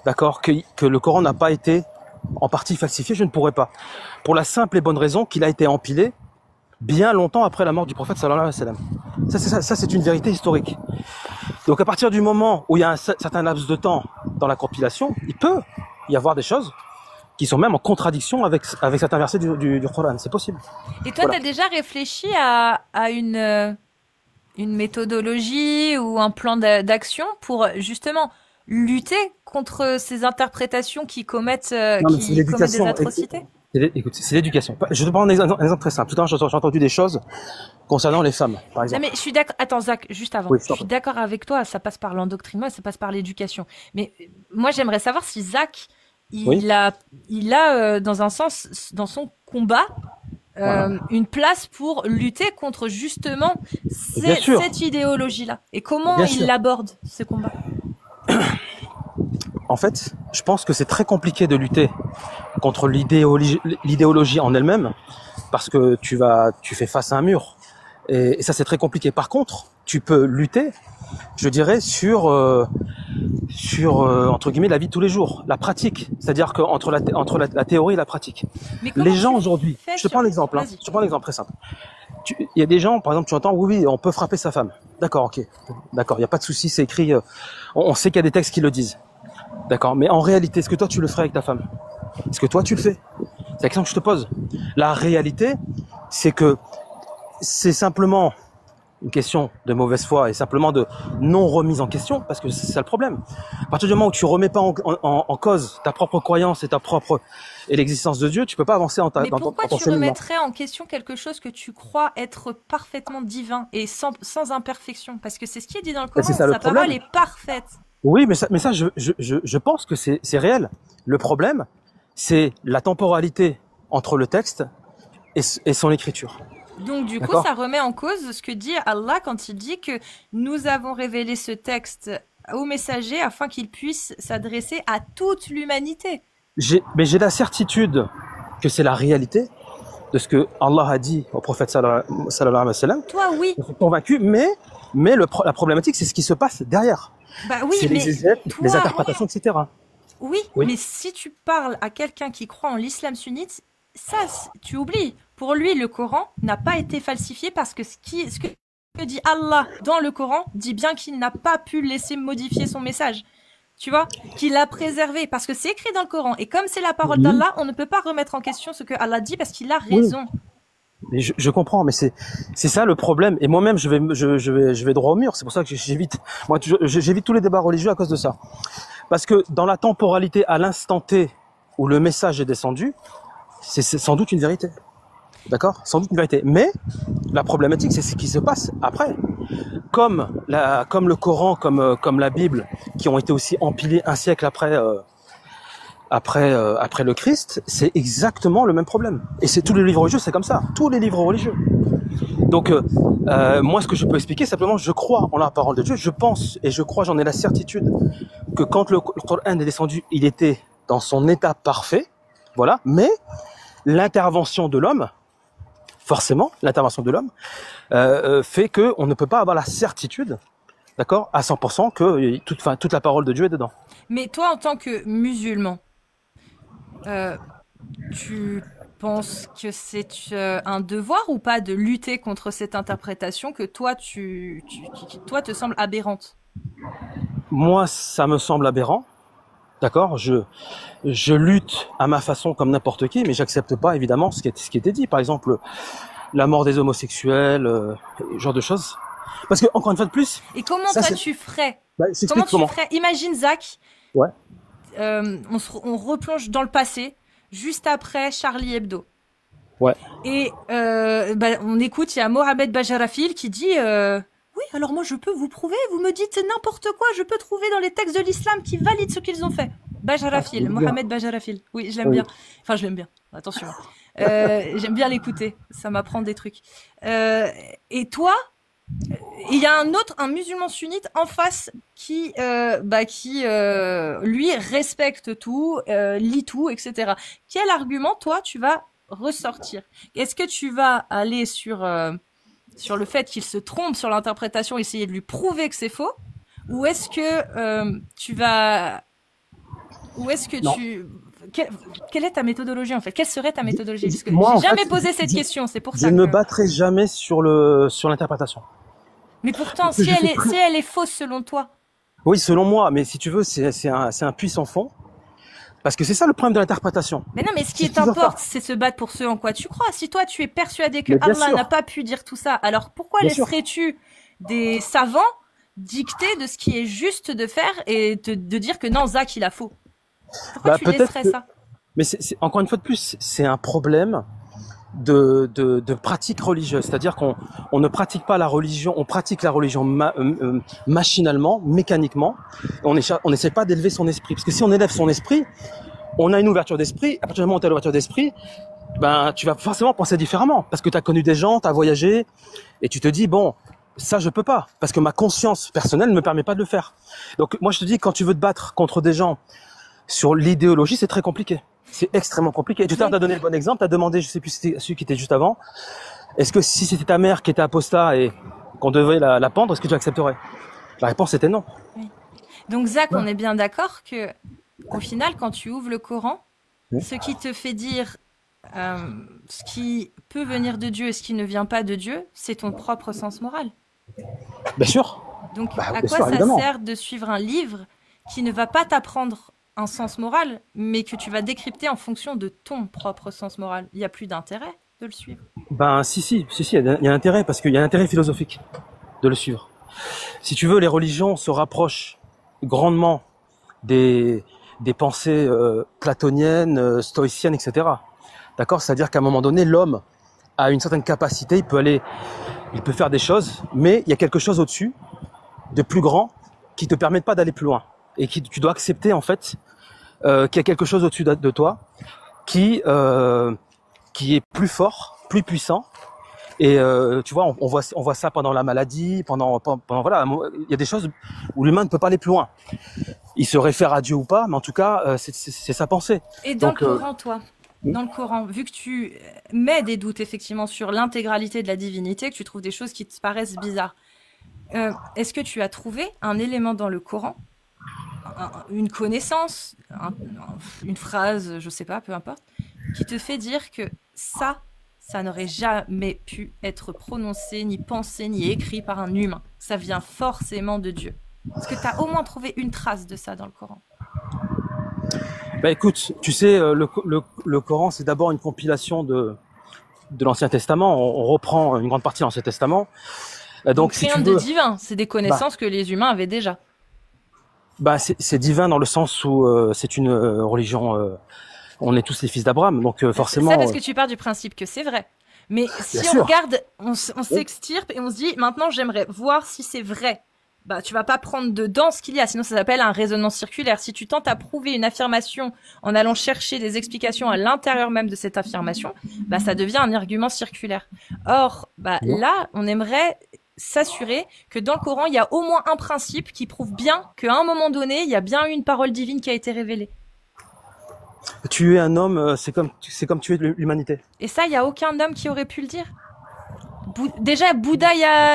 d'accord, que le Coran n'a pas été en partie falsifié, je ne pourrais pas. Pour la simple et bonne raison qu'il a été empilé bien longtemps après la mort du prophète sallallahu alayhi wa sallam. Ça, c'est une vérité historique. Donc à partir du moment où il y a un certain laps de temps dans la compilation, il peut y avoir des choses qui sont même en contradiction avec certains versets du Coran. C'est possible. Et toi, Voilà. t'as déjà réfléchi à une méthodologie ou un plan d'action pour justement lutter contre ces interprétations qui commettent, Non, mais c'est qui commettent des l'éducation. atrocités? Écoute, c'est l'éducation. Je te prends un exemple très simple. Tout à l'heure, j'ai entendu des choses concernant les femmes, par Non, exemple. mais je suis d'accord. Attends, Zach, juste avant. Oui, Je suis d'accord avec toi. Ça passe par l'endoctrinement et ça passe par l'éducation. Mais moi, j'aimerais savoir si Zach, Oui. il a dans un sens, dans son combat, Voilà. une place pour lutter contre justement Bien sûr. cette idéologie-là. Et comment Bien il sûr. l'aborde, ce combat? En fait, je pense que c'est très compliqué de lutter contre l'idéologie en elle-même, parce que tu fais face à un mur. Et ça, c'est très compliqué. Par contre, tu peux lutter, je dirais, sur entre guillemets la vie de tous les jours, la pratique. C'est-à-dire que entre la théorie et la pratique. Mais comment Les gens tu aujourd'hui, fais je te prends un exemple, hein, Vas-y. je te prends un exemple très simple. Il y a des gens, par exemple, tu entends, oui, on peut frapper sa femme. D'accord, ok, d'accord, il n'y a pas de souci, c'est écrit, on sait qu'il y a des textes qui le disent. D'accord, mais en réalité, est-ce que toi tu le ferais avec ta femme? Est-ce que toi tu le fais? C'est la question que je te pose. La réalité, c'est que c'est simplement une question de mauvaise foi et simplement de non remise en question, parce que c'est ça le problème. À partir du moment où tu remets pas en cause ta propre croyance et l'existence de Dieu, tu peux pas avancer Mais dans pourquoi ton tu cheminement. remettrais en question quelque chose que tu crois être parfaitement divin et sans imperfection? Parce que c'est ce qui est dit dans le Coran, c'est ça le sa parole problème. est parfaite. Oui, mais ça je pense que c'est réel. Le problème, c'est la temporalité entre le texte et son écriture. Donc du coup, D'accord. ça remet en cause ce que dit Allah quand il dit que nous avons révélé ce texte au messager afin qu'il puisse s'adresser à toute l'humanité. Mais j'ai la certitude que c'est la réalité de ce que Allah a dit au prophète sallallahu alayhi wa sallam. Toi, oui. Je suis convaincu, mais la problématique, c'est ce qui se passe derrière. Bah oui, C'est mais les exégètes, toi, les interprétations, etc. oui, Oui. mais si tu parles à quelqu'un qui croit en l'islam sunnite, ça, tu oublies. Pour lui, le Coran n'a pas été falsifié parce que ce que que dit Allah dans le Coran dit bien qu'il n'a pas pu laisser modifier son message. Tu vois, qu'il l'a préservé parce que c'est écrit dans le Coran. Et comme c'est la parole d'Allah, on ne peut pas remettre en question ce que Allah dit parce qu'il a raison. Mais je comprends, mais c'est ça le problème. Et moi-même, je vais droit au mur. C'est pour ça que j'évite tous les débats religieux à cause de ça. Parce que dans la temporalité, à l'instant T où le message est descendu, c'est sans doute une vérité. D'accord? Sans doute une vérité. Mais la problématique, c'est ce qui se passe après. Comme le Coran, comme la Bible, qui ont été aussi empilés un siècle après le Christ, c'est exactement le même problème. Et c'est tous les livres religieux, c'est comme ça. Tous les livres religieux. Donc, moi, ce que je peux expliquer, simplement, je crois en la parole de Dieu. Je pense et je crois, j'en ai la certitude, que quand le Coran est descendu, il était dans son état parfait. Voilà. Mais l'intervention de l'homme, forcément, l'intervention de l'homme fait que on ne peut pas avoir la certitude, d'accord, à 100% que toute la parole de Dieu est dedans. Mais toi, en tant que musulman, tu penses que c'est un devoir ou pas de lutter contre cette interprétation que toi, toi te semble aberrante? Moi, ça me semble aberrant. D'accord, je lutte à ma façon comme n'importe qui, mais j'accepte pas évidemment ce qui était dit. Par exemple, la mort des homosexuels, ce genre de choses. Parce que encore une fois de plus. Et comment ça, toi tu ferais? Comment tu ferais? Imagine Zach. Ouais. On replonge dans le passé, juste après Charlie Hebdo. Ouais. Et on écoute, il y a Mohamed Bajarafil qui dit. Oui, alors moi je peux vous prouver, vous me dites n'importe quoi, je peux trouver dans les textes de l'islam qui valident ce qu'ils ont fait. Bajarafil, Mohamed Bajarafil. Oui, je l'aime bien. Enfin, je l'aime bien. Attention. J'aime bien l'écouter. Ça m'apprend des trucs. Et toi, il y a un musulman sunnite en face qui lui respecte tout, lit tout, etc. Quel argument, toi, tu vas ressortir? Est-ce que tu vas aller sur le fait qu'il se trompe sur l'interprétation, essayer de lui prouver que c'est faux, ou est-ce que tu vas, ou est-ce que non. quelle est ta méthodologie en fait? Quelle serait ta méthodologie? Parce que moi, j'ai jamais posé cette question, c'est pour ça. Je ne me battrai jamais sur l'interprétation. Mais pourtant, si elle est fausse selon toi. Oui, selon moi, mais si tu veux, c'est un puissant fond. Parce que c'est ça le problème de l'interprétation. Mais non, mais ce qui t'importe, c'est se battre pour ce en quoi tu crois. Si toi, tu es persuadé que Allah n'a pas pu dire tout ça, alors pourquoi laisserais-tu des savants dicter de ce qui est juste de faire et de dire que non, Zach, il a faux? Pourquoi tu laisserais ça? Mais encore une fois de plus, c'est un problème de pratique religieuse. C'est-à-dire qu'on ne pratique pas la religion, on pratique la religion machinalement, mécaniquement. On n'essaie pas d'élever son esprit. Parce que si on élève son esprit, on a une ouverture d'esprit. À partir du moment où tu as l'ouverture d'esprit, ben, tu vas forcément penser différemment. Parce que tu as connu des gens, tu as voyagé, et tu te dis, bon, ça je peux pas. Parce que ma conscience personnelle ne me permet pas de le faire. Donc moi je te dis, quand tu veux te battre contre des gens sur l'idéologie, c'est très compliqué. C'est extrêmement compliqué. Tout à l'heure, tu as donné le bon exemple, tu as demandé, je sais plus si c'était celui qui était juste avant, est-ce que si c'était ta mère qui était apostat et qu'on devait la pendre, est-ce que tu accepterais? La réponse était non. Oui. Donc Zach, on est bien d'accord que, au final, quand tu ouvres le Coran, ce qui te fait dire ce qui peut venir de Dieu et ce qui ne vient pas de Dieu, c'est ton propre sens moral. Bien sûr. Donc à quoi ça sert de suivre un livre qui ne va pas t'apprendre un sens moral, mais que tu vas décrypter en fonction de ton propre sens moral? Il n'y a plus d'intérêt de le suivre. Ben si, il y a intérêt, parce qu'il y a un intérêt philosophique de le suivre. Si tu veux, les religions se rapprochent grandement des pensées platoniennes, stoïciennes, etc. D'accord? C'est-à-dire qu'à un moment donné, l'homme a une certaine capacité, il peut faire des choses, mais il y a quelque chose au-dessus, de plus grand, qui te permet pas d'aller plus loin. Et tu dois accepter en fait qu'il y a quelque chose au-dessus de toi qui est plus fort, plus puissant. Et tu vois, on voit ça pendant la maladie, pendant voilà, il y a des choses où l'humain ne peut pas aller plus loin. Il se réfère à Dieu ou pas, mais en tout cas, c'est sa pensée. Et dans le Coran, toi, dans le Coran, vu que tu mets des doutes effectivement sur l'intégralité de la divinité, que tu trouves des choses qui te paraissent bizarres, est-ce que tu as trouvé un élément dans le Coran, une connaissance, une phrase, je sais pas, peu importe, qui te fait dire que ça, ça n'aurait jamais pu être prononcé, ni pensé, ni écrit par un humain. Ça vient forcément de Dieu. Est-ce que tu as au moins trouvé une trace de ça dans le Coran? Bah écoute, tu sais, le Coran, c'est d'abord une compilation de l'Ancien Testament. On reprend une grande partie de l'Ancien Testament. Donc si rien tu de veux, divin, c'est des connaissances que les humains avaient déjà. bah c'est divin dans le sens où c'est une religion. On est tous les fils d'Abraham, donc forcément. Ça parce que tu pars du principe que c'est vrai. Mais si Bien on sûr. regarde, on s'extirpe et on se dit maintenant j'aimerais voir si c'est vrai. Bah tu vas pas prendre dedans ce qu'il y a, sinon ça s'appelle un raisonnement circulaire. Si tu tentes à prouver une affirmation en allant chercher des explications à l'intérieur même de cette affirmation, bah ça devient un argument circulaire. Or, bah Ouais. là, on aimerait s'assurer que dans le Coran, il y a au moins un principe qui prouve bien qu'à un moment donné, il y a bien eu une parole divine qui a été révélée. Tuer un homme, c'est comme tuer l'humanité. Et ça, il y a aucun homme qui aurait pu le dire. Déjà, Bouddha,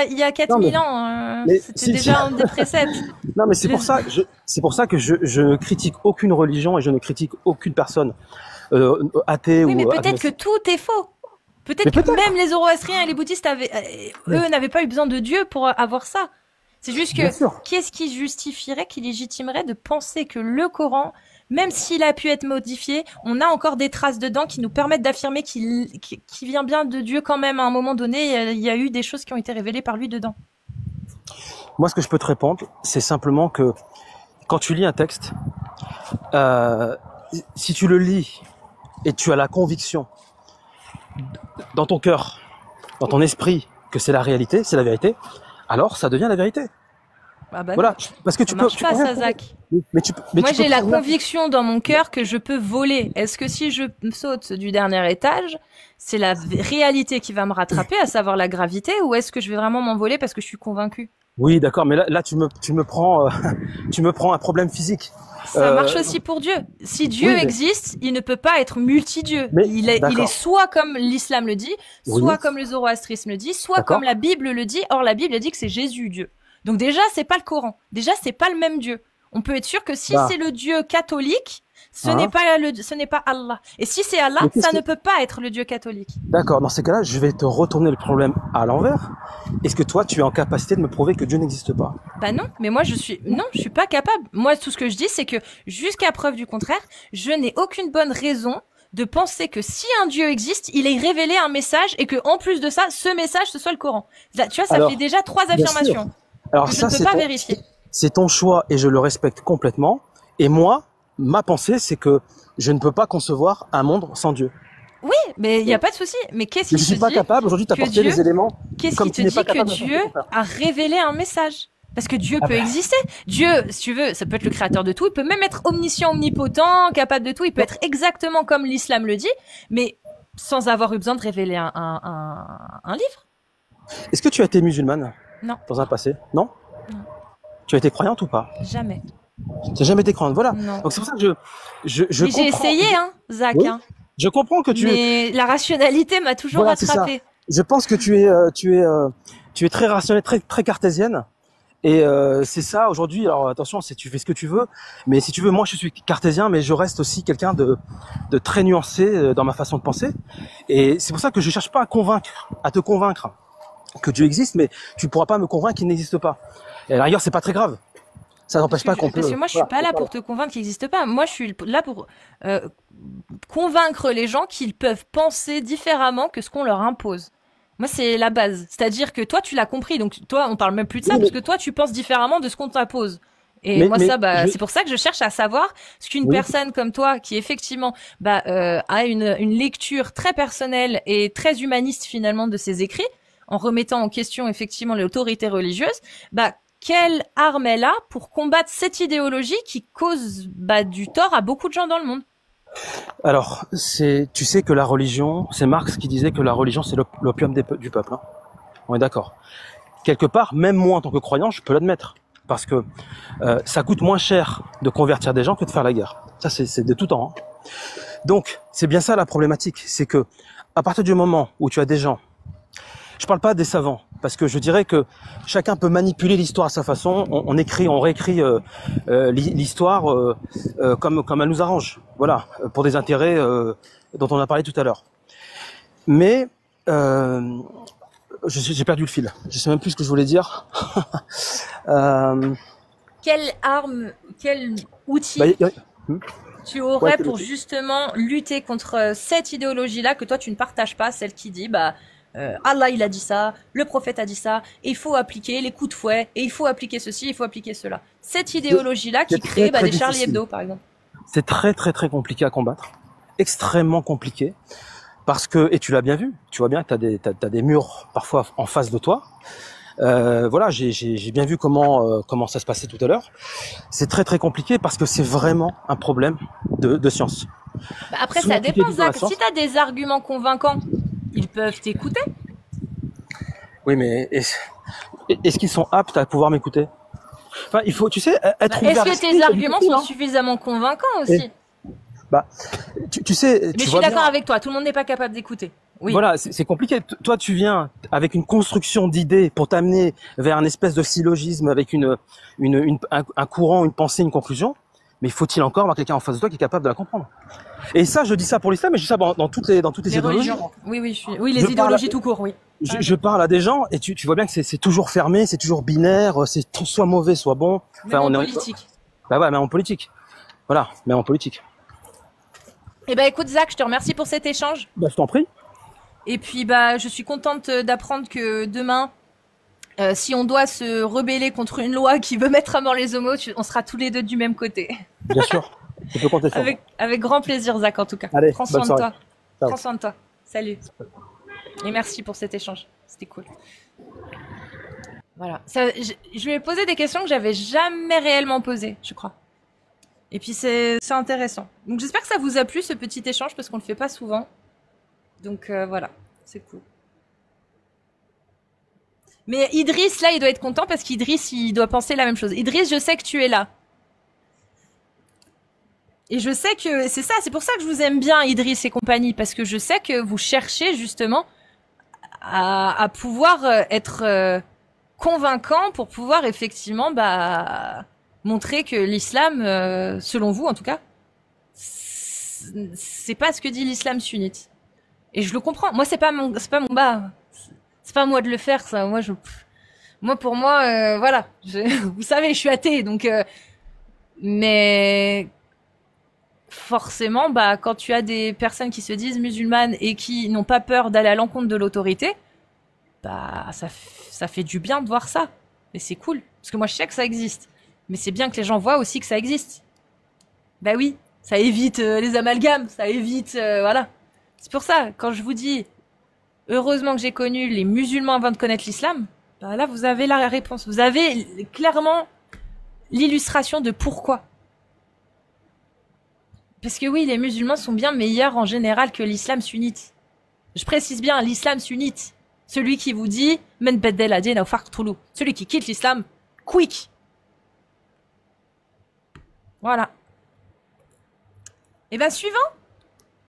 il y a 4000 Non, ans, mais c'était si, déjà un des préceptes. Non, mais c'est pour ça, que je ne critique aucune religion et je ne critique aucune personne athée Oui, mais ou peut-être que agnostique. tout est faux. Peut-être Mais que peut-être. même les zoroastriens et les bouddhistes eux, n'avaient pas eu besoin de Dieu pour avoir ça. C'est juste Bien que, sûr. qu'est-ce qui justifierait, qui légitimerait de penser que le Coran, même s'il a pu être modifié, on a encore des traces dedans qui nous permettent d'affirmer qu'il vient bien de Dieu quand même. À un moment donné, il y a eu des choses qui ont été révélées par lui dedans. Moi, ce que je peux te répondre, c'est simplement que quand tu lis un texte, si tu le lis et tu as la conviction dans ton cœur, dans ton esprit, que c'est la réalité, c'est la vérité, alors ça devient la vérité. Ah bah Voilà, parce que ça marche pas, rien ça, prouver. Zach. Mais Moi, tu peux j'ai la prouver- conviction dans mon cœur que je peux voler. Est-ce que si je saute du dernier étage, c'est la réalité qui va me rattraper, à savoir la gravité, ou est-ce que je vais vraiment m'envoler parce que je suis convaincue? Oui, d'accord, mais là tu me prends, tu me prends un problème physique. Ça marche aussi pour Dieu. Si Dieu oui, mais- existe, il ne peut pas être multi-dieu. Mais, Il est d'accord. soit comme l'islam le dit, soit Oui. comme le zoroastrisme le dit, soit D'accord. comme la Bible le dit. Or, la Bible dit que c'est Jésus, Dieu. Donc déjà, c'est pas le Coran. Déjà, c'est pas le même Dieu. On peut être sûr que si Bah. c'est le Dieu catholique, ce Hein. n'est pas Allah. Et si c'est Allah, Mais qu'est-ce ça que- ne peut pas être le Dieu catholique. D'accord, dans ces cas-là, je vais te retourner le problème à l'envers. Est-ce que toi, tu es en capacité de me prouver que Dieu n'existe pas? Bah non, mais moi je suis pas capable. Moi tout ce que je dis c'est que jusqu'à preuve du contraire, je n'ai aucune bonne raison de penser que si un Dieu existe, il ait révélé un message et que en plus de ça, ce message ce soit le Coran. Là, tu vois, ça Alors, fait déjà 3 bien affirmations Alors que je ça, ne peux c'est pas ton, vérifier. c'est ton choix et je le respecte complètement. Et moi, ma pensée, c'est que je ne peux pas concevoir un monde sans Dieu. Oui, mais il y a pas de souci. Mais qu'est-ce Je qui ne suis te pas dit capable aujourd'hui de que t'apporter Dieu- les éléments. Qu'est-ce comme qui tu te n'es dit pas que capable de Dieu faire. a révélé un message? Parce que Dieu peut exister. Dieu, si tu veux, ça peut être le créateur de tout. Il peut même être omniscient, omnipotent, capable de tout. Il peut être exactement comme l'islam le dit, mais sans avoir eu besoin de révéler un livre. Est-ce que tu as été musulmane? Non. Dans un passé? Non? Non. Tu as été croyante ou pas? Jamais. Tu n'as jamais été croyante, voilà. Non. Donc c'est pour ça que je Mais j'ai comprends. essayé, hein, Zach. Oui, hein. Je comprends que tu Mais la rationalité m'a toujours Voilà, c'est ça. rattrapée. je pense que tu es très rationnelle, très cartésienne. Et c'est ça aujourd'hui. Alors attention, tu fais ce que tu veux, mais si tu veux, moi je suis cartésien, mais je reste aussi quelqu'un de très nuancé dans ma façon de penser. Et c'est pour ça que je cherche pas à te convaincre que Dieu existe, mais tu pourras pas me convaincre qu'il n'existe pas. Et à la rigueur, c'est pas très grave. Ça n'empêche pas qu'on peut. Parce que moi, je suis pas là pour te convaincre qu'il n'existe pas. Moi, je suis là pour convaincre les gens qu'ils peuvent penser différemment que ce qu'on leur impose. Moi, c'est la base. C'est-à-dire que toi, tu l'as compris. Donc, toi, on parle même plus de ça, Oui, mais- parce que toi, tu penses différemment de ce qu'on t'impose. Et Mais- moi, mais ça, bah, je- c'est pour ça que je cherche à savoir ce qu'une Oui. personne comme toi, qui effectivement a une lecture très personnelle et très humaniste finalement de ses écrits, en remettant en question effectivement l'autorité religieuse, bah, quelle arme elle a pour combattre cette idéologie qui cause du tort à beaucoup de gens dans le monde. Alors, tu sais que la religion, c'est Marx qui disait que la religion c'est l'opium du peuple. Hein. On est d'accord. Quelque part, même moi en tant que croyant, je peux l'admettre, parce que ça coûte moins cher de convertir des gens que de faire la guerre. Ça, c'est de tout temps. Hein. Donc, c'est bien ça la problématique, c'est que à partir du moment où tu as des gens, je parle pas des savants, parce que je dirais que chacun peut manipuler l'histoire à sa façon. On réécrit l'histoire comme elle nous arrange. Voilà, pour des intérêts dont on a parlé tout à l'heure. Mais j'ai perdu le fil. Je sais même plus ce que je voulais dire. Quelle arme, quel outil tu aurais pour justement lutter contre cette idéologie-là que toi tu ne partages pas, celle qui dit Allah il a dit ça, le prophète a dit ça, et il faut appliquer les coups de fouet, et il faut appliquer ceci, il faut appliquer cela. Cette idéologie-là qui crée des Charlie Hebdo par exemple. C'est très compliqué à combattre, extrêmement compliqué, parce que, et tu l'as bien vu, tu vois bien que t'as des murs parfois en face de toi. Voilà, j'ai bien vu comment ça se passait tout à l'heure. C'est très compliqué parce que c'est vraiment un problème de science. Après, ça dépend, Zach. Si t'as des arguments convaincants, ils peuvent t'écouter. Oui, mais est-ce qu'ils sont aptes à pouvoir m'écouter? Enfin, il faut, tu sais, être ouvert. Est-ce que tes arguments sont suffisamment convaincants aussi? Tu sais. Mais je suis d'accord avec toi. Tout le monde n'est pas capable d'écouter. Oui. Voilà, c'est compliqué. Toi, tu viens avec une construction d'idées pour t'amener vers un espèce de syllogisme avec un courant, une pensée, une conclusion. Mais faut-il encore avoir quelqu'un en face de toi qui est capable de la comprendre? Et ça, je dis ça pour l'islam, mais je dis ça dans toutes les idéologies. Oui, les idéologies tout court, oui. Je parle à des gens et tu vois bien que c'est toujours fermé, c'est toujours binaire, c'est soit mauvais, soit bon. Enfin, même en politique. Bah ouais, mais en politique. Voilà, mais en politique. Eh ben, écoute, Zach, je te remercie pour cet échange. Bah, je t'en prie. Et puis, je suis contente d'apprendre que demain, si on doit se rebeller contre une loi qui veut mettre à mort les homos, on sera tous les deux du même côté. Bien sûr. Je peux compter sur toi. Avec grand plaisir, Zach, en tout cas. Allez, prends soin de toi. Ciao. Prends soin de toi. Salut. Et merci pour cet échange. C'était cool. Voilà. Je lui ai posé des questions que j'avais jamais réellement posées, je crois. Et puis c'est intéressant. Donc j'espère que ça vous a plu ce petit échange parce qu'on le fait pas souvent. Donc voilà, c'est cool. Mais Idriss là, il doit être content parce qu'Idriss il doit penser la même chose. Idriss, je sais que tu es là. Et je sais que c'est ça, c'est pour ça que je vous aime bien Idriss et compagnie parce que je sais que vous cherchez justement à pouvoir être convaincant pour pouvoir effectivement montrer que l'islam, selon vous en tout cas, c'est pas ce que dit l'islam sunnite. Et je le comprends. Moi, c'est pas mon c'est pas à moi de le faire, ça. Pour moi, voilà. Vous savez, je suis athée, donc. Mais forcément, quand tu as des personnes qui se disent musulmanes et qui n'ont pas peur d'aller à l'encontre de l'autorité, ça fait du bien de voir ça. Et c'est cool, parce que moi, je sais que ça existe. Mais c'est bien que les gens voient aussi que ça existe. Bah oui, ça évite les amalgames, ça évite, voilà. C'est pour ça, quand je vous dis, heureusement que j'ai connu les musulmans avant de connaître l'islam, là, vous avez la réponse. Vous avez clairement l'illustration de pourquoi. Parce que oui, les musulmans sont bien meilleurs en général que l'islam sunnite. Je précise bien, l'islam sunnite. Celui qui vous dit, men beddel adin ou faqtulu. Celui qui quitte l'islam, quick. Voilà. Et suivant.